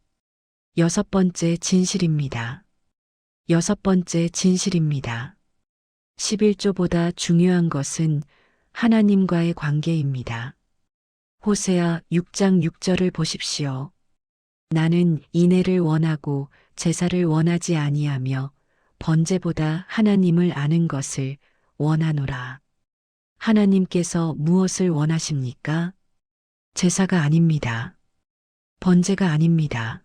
6번째 진실입니다. 6번째 진실입니다. 11조보다 중요한 것은 하나님과의 관계입니다. 호세아 6장 6절을 보십시오. 나는 인애를 원하고 제사를 원하지 아니하며 번제보다 하나님을 아는 것을 원하노라. 하나님께서 무엇을 원하십니까? 제사가 아닙니다. 번제가 아닙니다.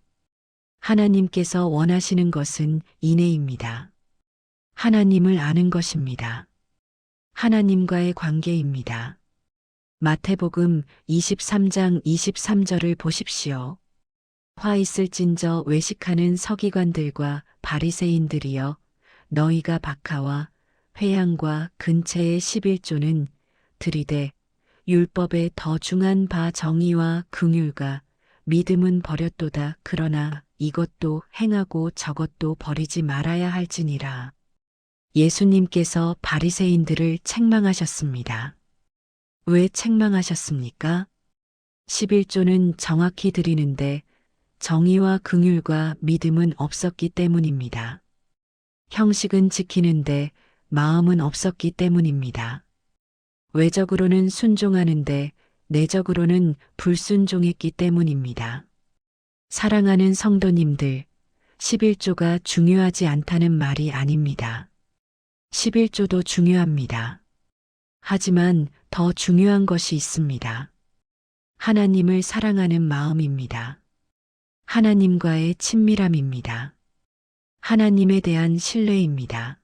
하나님께서 원하시는 것은 인애입니다. 하나님을 아는 것입니다. 하나님과의 관계입니다. 마태복음 23장 23절을 보십시오. 화 있을진저 외식하는 서기관들과 바리새인들이여 너희가 박하와 회양과 근체의 11조는 들이되 율법에 더 중한 바 정의와 긍휼과 믿음은 버렸도다. 그러나 이것도 행하고 저것도 버리지 말아야 할지니라. 예수님께서 바리새인들을 책망하셨습니다. 왜 책망하셨습니까? 11조는 정확히 드리는데 정의와 긍휼과 믿음은 없었기 때문입니다. 형식은 지키는데 마음은 없었기 때문입니다. 외적으로는 순종하는데 내적으로는 불순종했기 때문입니다. 사랑하는 성도님들, 11조가 중요하지 않다는 말이 아닙니다. 11조도 중요합니다. 하지만 더 중요한 것이 있습니다. 하나님을 사랑하는 마음입니다. 하나님과의 친밀함입니다. 하나님에 대한 신뢰입니다.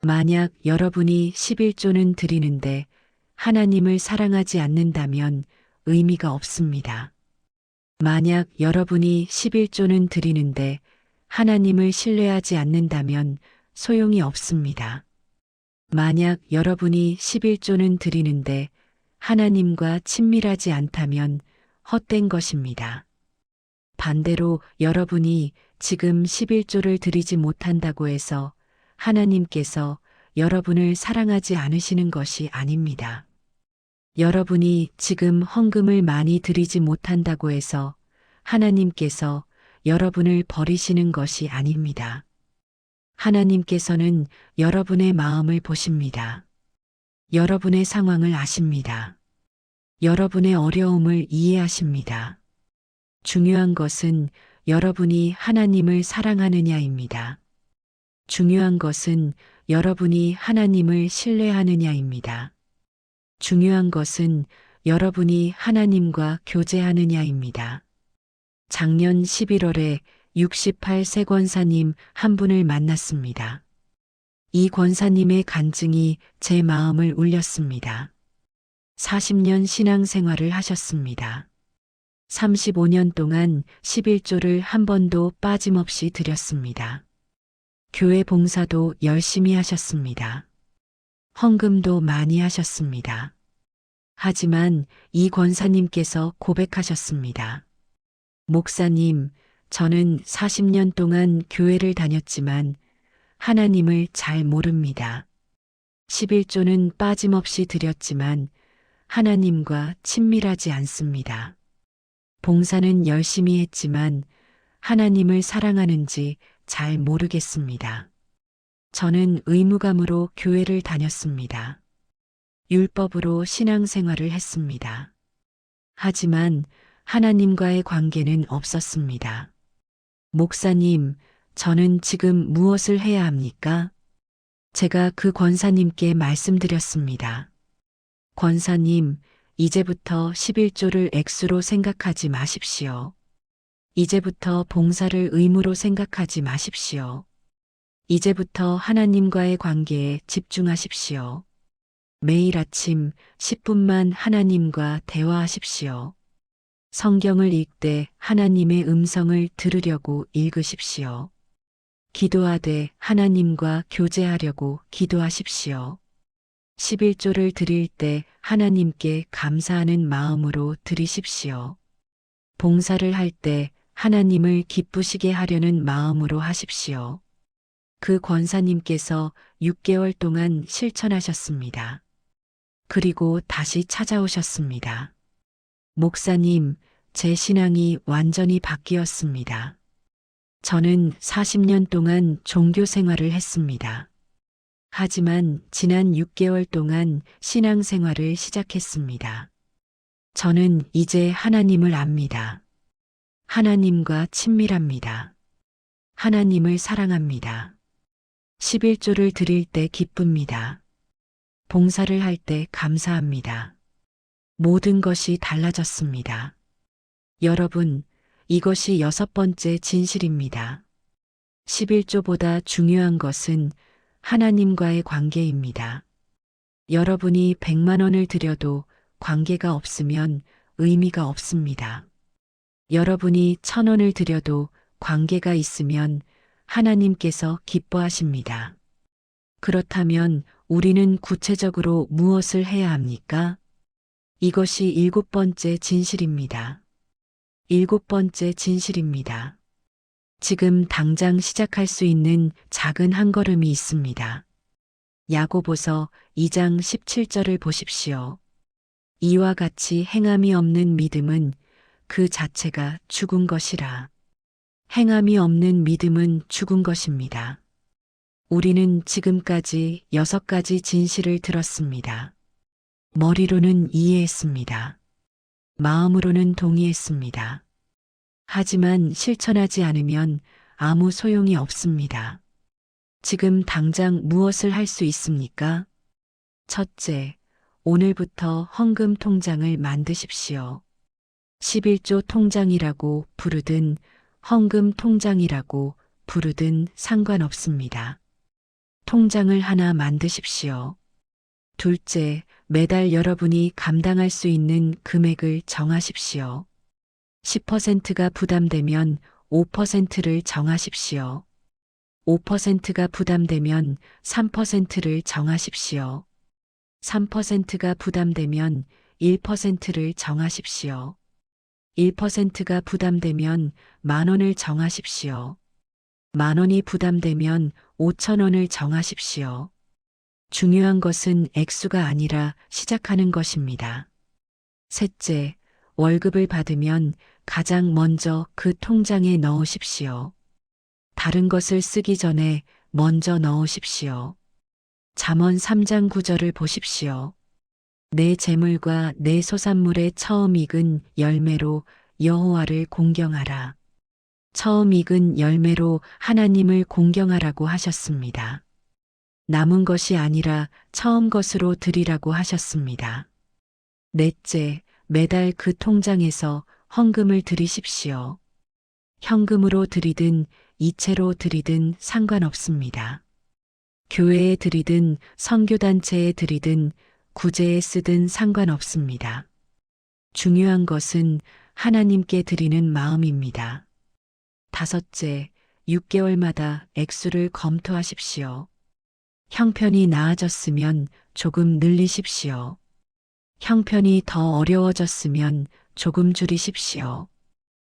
만약 여러분이 11조는 드리는데 하나님을 사랑하지 않는다면 의미가 없습니다. 만약 여러분이 11조는 드리는데 하나님을 신뢰하지 않는다면 소용이 없습니다. 만약 여러분이 11조는 드리는데 하나님과 친밀하지 않다면 헛된 것입니다. 반대로 여러분이 지금 11조를 드리지 못한다고 해서 하나님께서 여러분을 사랑하지 않으시는 것이 아닙니다. 여러분이 지금 헌금을 많이 드리지 못한다고 해서 하나님께서 여러분을 버리시는 것이 아닙니다. 하나님께서는 여러분의 마음을 보십니다. 여러분의 상황을 아십니다. 여러분의 어려움을 이해하십니다. 중요한 것은 여러분이 하나님을 사랑하느냐입니다. 중요한 것은 여러분이 하나님을 신뢰하느냐입니다. 중요한 것은 여러분이 하나님과 교제하느냐입니다. 작년 11월에 68세 권사님 한 분을 만났습니다. 이 권사님의 간증이 제 마음을 울렸습니다. 40년 신앙생활을 하셨습니다. 35년 동안 11조를 한 번도 빠짐없이 드렸습니다. 교회 봉사도 열심히 하셨습니다. 헌금도 많이 하셨습니다. 하지만 이 권사님께서 고백하셨습니다. 목사님, 저는 40년 동안 교회를 다녔지만 하나님을 잘 모릅니다. 11조는 빠짐없이 드렸지만 하나님과 친밀하지 않습니다. 봉사는 열심히 했지만 하나님을 사랑하는지 잘 모르겠습니다. 저는 의무감으로 교회를 다녔습니다. 율법으로 신앙생활을 했습니다. 하지만 하나님과의 관계는 없었습니다. 목사님, 저는 지금 무엇을 해야 합니까? 제가 그 권사님께 말씀드렸습니다. 권사님, 이제부터 11조를 액수로 생각하지 마십시오. 이제부터 봉사를 의무로 생각하지 마십시오. 이제부터 하나님과의 관계에 집중하십시오. 매일 아침 10분만 하나님과 대화하십시오. 성경을 읽되 하나님의 음성을 들으려고 읽으십시오. 기도하되 하나님과 교제하려고 기도하십시오. 11조를 드릴 때 하나님께 감사하는 마음으로 드리십시오. 봉사를 할 때 하나님을 기쁘시게 하려는 마음으로 하십시오. 그 권사님께서 6개월 동안 실천하셨습니다. 그리고 다시 찾아오셨습니다. 목사님, 제 신앙이 완전히 바뀌었습니다. 저는 40년 동안 종교 생활을 했습니다. 하지만 지난 6개월 동안 신앙생활을 시작했습니다. 저는 이제 하나님을 압니다. 하나님과 친밀합니다. 하나님을 사랑합니다. 11조를 드릴 때 기쁩니다. 봉사를 할 때 감사합니다. 모든 것이 달라졌습니다. 여러분, 이것이 6번째 진실입니다. 11조보다 중요한 것은 하나님과의 관계입니다. 여러분이 100만 원을 드려도 관계가 없으면 의미가 없습니다. 여러분이 1000원을 드려도 관계가 있으면 하나님께서 기뻐하십니다. 그렇다면 우리는 구체적으로 무엇을 해야 합니까? 이것이 7번째 진실입니다. 7번째 진실입니다. 지금 당장 시작할 수 있는 작은 한 걸음이 있습니다. 야고보서 2장 17절을 보십시오. 이와 같이 행함이 없는 믿음은 그 자체가 죽은 것이라. 행함이 없는 믿음은 죽은 것입니다. 우리는 지금까지 6가지 진실을 들었습니다. 머리로는 이해했습니다. 마음으로는 동의했습니다. 하지만 실천하지 않으면 아무 소용이 없습니다. 지금 당장 무엇을 할 수 있습니까? 첫째, 오늘부터 헌금 통장을 만드십시오. 11조 통장이라고 부르든 헌금 통장이라고 부르든 상관없습니다. 통장을 하나 만드십시오. 둘째, 매달 여러분이 감당할 수 있는 금액을 정하십시오. 10%가 부담되면 5%를 정하십시오. 5%가 부담되면 3%를 정하십시오. 3%가 부담되면 1%를 정하십시오. 1%가 부담되면 10,000원을 정하십시오. 10,000원이 부담되면 5,000원을 정하십시오. 중요한 것은 액수가 아니라 시작하는 것입니다. 셋째, 월급을 받으면 가장 먼저 그 통장에 넣으십시오. 다른 것을 쓰기 전에 먼저 넣으십시오. 잠언 3장 9절을 보십시오. 내 재물과 내 소산물의 처음 익은 열매로 여호와를 공경하라. 처음 익은 열매로 하나님을 공경하라고 하셨습니다. 남은 것이 아니라 처음 것으로 드리라고 하셨습니다. 넷째, 매달 그 통장에서 헌금을 드리십시오. 현금으로 드리든 이체로 드리든 상관없습니다. 교회에 드리든 선교단체에 드리든 구제에 쓰든 상관없습니다. 중요한 것은 하나님께 드리는 마음입니다. 다섯째, 6개월마다 액수를 검토하십시오. 형편이 나아졌으면 조금 늘리십시오. 형편이 더 어려워졌으면 조금 줄이십시오.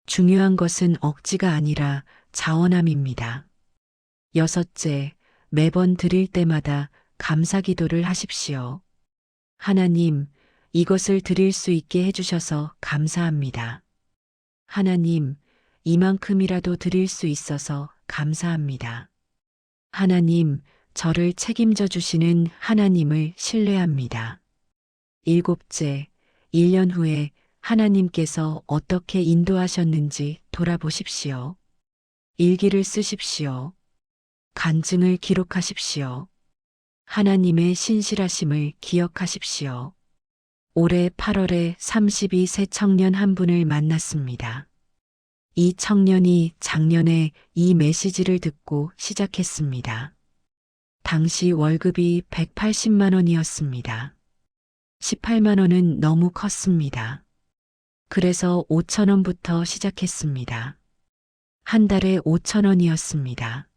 중요한 것은 억지가 아니라 자원함입니다. 여섯째, 매번 드릴 때마다 감사 기도를 하십시오. 하나님, 이것을 드릴 수 있게 해주셔서 감사합니다. 하나님, 이만큼이라도 드릴 수 있어서 감사합니다. 하나님, 저를 책임져 주시는 하나님을 신뢰합니다. 일곱째, 1년 후에 하나님께서 어떻게 인도하셨는지 돌아보십시오. 일기를 쓰십시오. 간증을 기록하십시오. 하나님의 신실하심을 기억하십시오. 올해 8월에 32세 청년 한 분을 만났습니다. 이 청년이 작년에 이 메시지를 듣고 시작했습니다. 당시 월급이 180만 원이었습니다. 18만 원은 너무 컸습니다. 그래서 5천 원부터 시작했습니다. 한 달에 5천 원이었습니다.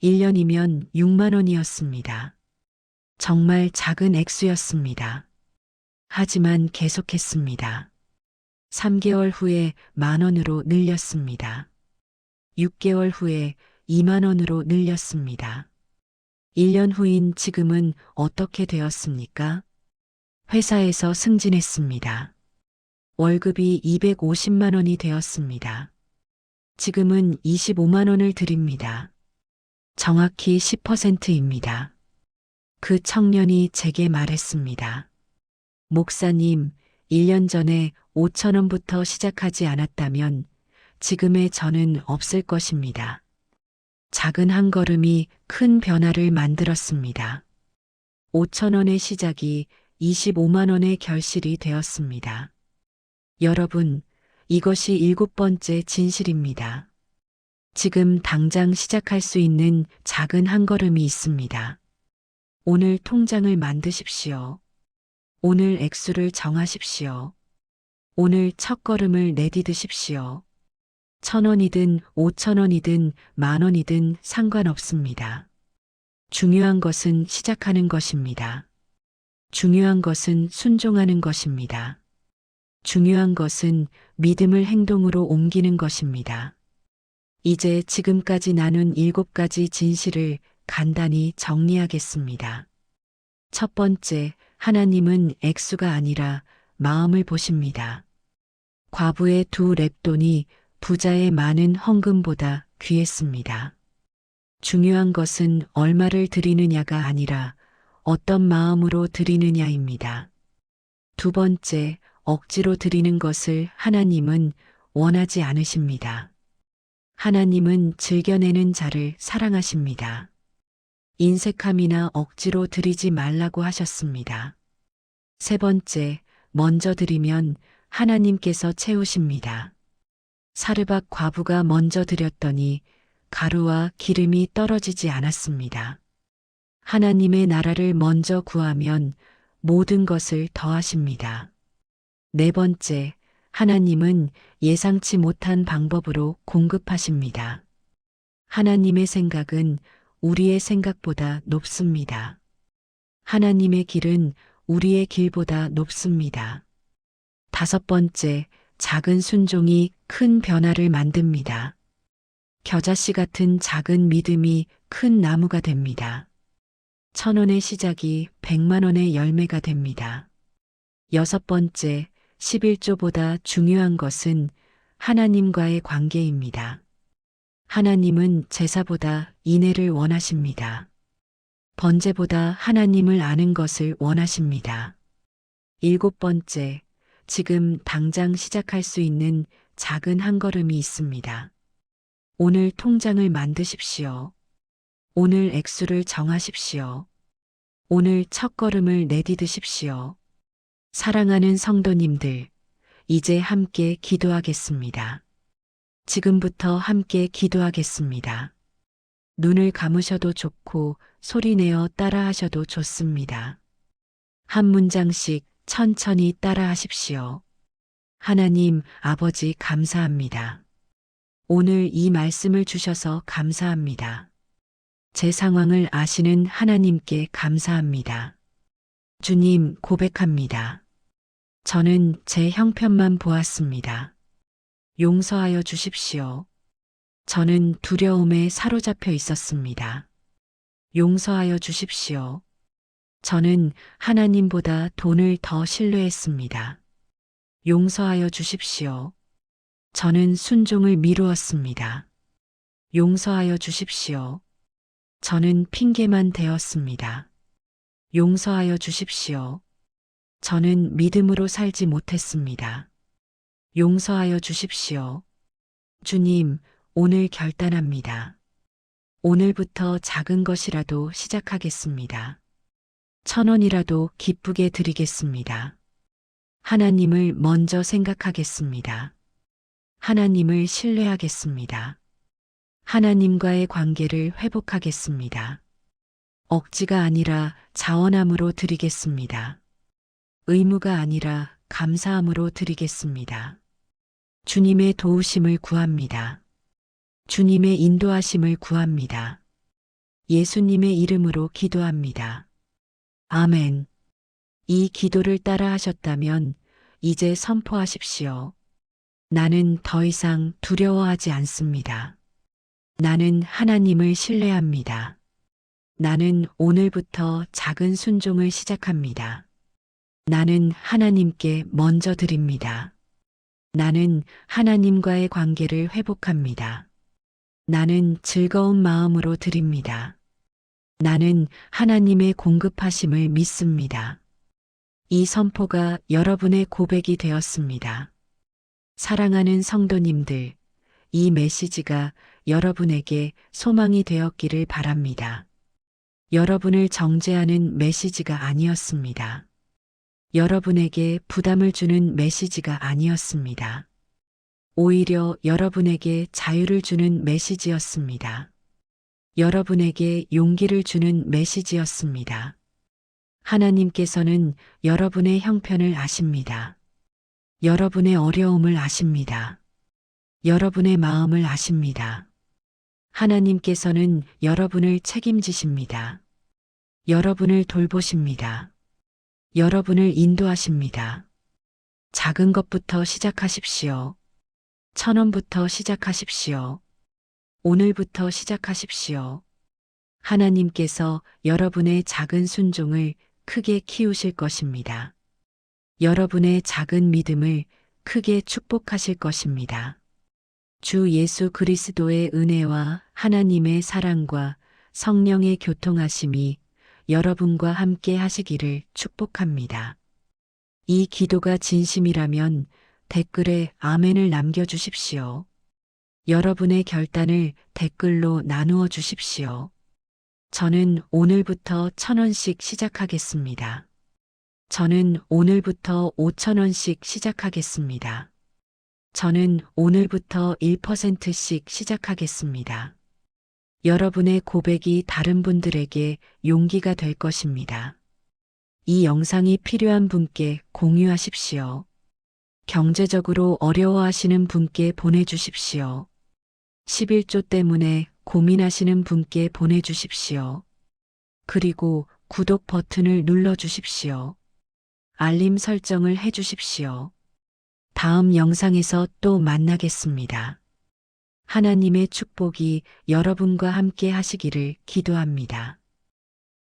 1년이면 6만 원이었습니다. 정말 작은 액수였습니다. 하지만 계속했습니다. 3개월 후에 만 원으로 늘렸습니다. 6개월 후에 2만 원으로 늘렸습니다. 1년 후인 지금은 어떻게 되었습니까? 회사에서 승진했습니다. 월급이 250만 원이 되었습니다. 지금은 25만 원을 드립니다. 정확히 10%입니다. 그 청년이 제게 말했습니다. 목사님, 1년 전에 5천 원부터 시작하지 않았다면 지금의 저는 없을 것입니다. 작은 한 걸음이 큰 변화를 만들었습니다. 5천 원의 시작이 25만 원의 결실이 되었습니다. 여러분, 이것이 7번째 진실입니다. 지금 당장 시작할 수 있는 작은 한 걸음이 있습니다. 오늘 통장을 만드십시오. 오늘 액수를 정하십시오. 오늘 첫 걸음을 내디드십시오. 1,000원이든 5,000원이든 만 원이든 상관없습니다. 중요한 것은 시작하는 것입니다. 중요한 것은 순종하는 것입니다. 중요한 것은 믿음을 행동으로 옮기는 것입니다. 이제 지금까지 나눈 7가지 진실을 간단히 정리하겠습니다. 첫 번째, 하나님은 액수가 아니라 마음을 보십니다. 과부의 2렙돈이 부자의 많은 헌금보다 귀했습니다. 중요한 것은 얼마를 드리느냐가 아니라 어떤 마음으로 드리느냐입니다. 두 번째, 억지로 드리는 것을 하나님은 원하지 않으십니다. 하나님은 즐겨내는 자를 사랑하십니다. 인색함이나 억지로 드리지 말라고 하셨습니다. 세 번째, 먼저 드리면 하나님께서 채우십니다. 사르밧 과부가 먼저 드렸더니 가루와 기름이 떨어지지 않았습니다. 하나님의 나라를 먼저 구하면 모든 것을 더하십니다. 네 번째, 하나님은 예상치 못한 방법으로 공급하십니다. 하나님의 생각은 우리의 생각보다 높습니다. 하나님의 길은 우리의 길보다 높습니다. 다섯 번째, 작은 순종이 큰 변화를 만듭니다. 겨자씨 같은 작은 믿음이 큰 나무가 됩니다. 1,000원의 시작이 100만 원의 열매가 됩니다. 여섯 번째, 11조보다 중요한 것은 하나님과의 관계입니다. 하나님은 제사보다 인애를 원하십니다. 번제보다 하나님을 아는 것을 원하십니다. 일곱 번째, 지금 당장 시작할 수 있는 작은 한 걸음이 있습니다. 오늘 통장을 만드십시오. 오늘 액수를 정하십시오. 오늘 첫 걸음을 내디드십시오. 사랑하는 성도님들, 이제 함께 기도하겠습니다. 지금부터 함께 기도하겠습니다. 눈을 감으셔도 좋고 소리내어 따라하셔도 좋습니다. 한 문장씩 천천히 따라 하십시오. 하나님 아버지 감사합니다. 오늘 이 말씀을 주셔서 감사합니다. 제 상황을 아시는 하나님께 감사합니다. 주님 고백합니다. 저는 제 형편만 보았습니다. 용서하여 주십시오. 저는 두려움에 사로잡혀 있었습니다. 용서하여 주십시오. 저는 하나님보다 돈을 더 신뢰했습니다. 용서하여 주십시오. 저는 순종을 미루었습니다. 용서하여 주십시오. 저는 핑계만 대었습니다. 용서하여 주십시오. 저는 믿음으로 살지 못했습니다. 용서하여 주십시오. 주님, 오늘 결단합니다. 오늘부터 작은 것이라도 시작하겠습니다. 1,000원이라도 기쁘게 드리겠습니다. 하나님을 먼저 생각하겠습니다. 하나님을 신뢰하겠습니다. 하나님과의 관계를 회복하겠습니다. 억지가 아니라 자원함으로 드리겠습니다. 의무가 아니라 감사함으로 드리겠습니다. 주님의 도우심을 구합니다. 주님의 인도하심을 구합니다. 예수님의 이름으로 기도합니다. 아멘. 이 기도를 따라 하셨다면 이제 선포하십시오. 나는 더 이상 두려워하지 않습니다. 나는 하나님을 신뢰합니다. 나는 오늘부터 작은 순종을 시작합니다. 나는 하나님께 먼저 드립니다. 나는 하나님과의 관계를 회복합니다. 나는 즐거운 마음으로 드립니다. 나는 하나님의 공급하심을 믿습니다. 이 선포가 여러분의 고백이 되었습니다. 사랑하는 성도님들, 이 메시지가 여러분에게 소망이 되었기를 바랍니다. 여러분을 정죄하는 메시지가 아니었습니다. 여러분에게 부담을 주는 메시지가 아니었습니다. 오히려 여러분에게 자유를 주는 메시지였습니다. 여러분에게 용기를 주는 메시지였습니다. 하나님께서는 여러분의 형편을 아십니다. 여러분의 어려움을 아십니다. 여러분의 마음을 아십니다. 하나님께서는 여러분을 책임지십니다. 여러분을 돌보십니다. 여러분을 인도하십니다. 작은 것부터 시작하십시오. 1,000원부터 시작하십시오. 오늘부터 시작하십시오. 하나님께서 여러분의 작은 순종을 크게 키우실 것입니다. 여러분의 작은 믿음을 크게 축복하실 것입니다. 주 예수 그리스도의 은혜와 하나님의 사랑과 성령의 교통하심이 여러분과 함께 하시기를 축복합니다. 이 기도가 진심이라면 댓글에 아멘을 남겨주십시오. 여러분의 결단을 댓글로 나누어 주십시오. 저는 오늘부터 1,000원씩 시작하겠습니다. 저는 오늘부터 5,000원씩 시작하겠습니다. 저는 오늘부터 1%씩 시작하겠습니다. 여러분의 고백이 다른 분들에게 용기가 될 것입니다. 이 영상이 필요한 분께 공유하십시오. 경제적으로 어려워하시는 분께 보내주십시오. 11조 때문에 고민하시는 분께 보내주십시오. 그리고 구독 버튼을 눌러주십시오. 알림 설정을 해주십시오. 다음 영상에서 또 만나겠습니다. 하나님의 축복이 여러분과 함께 하시기를 기도합니다.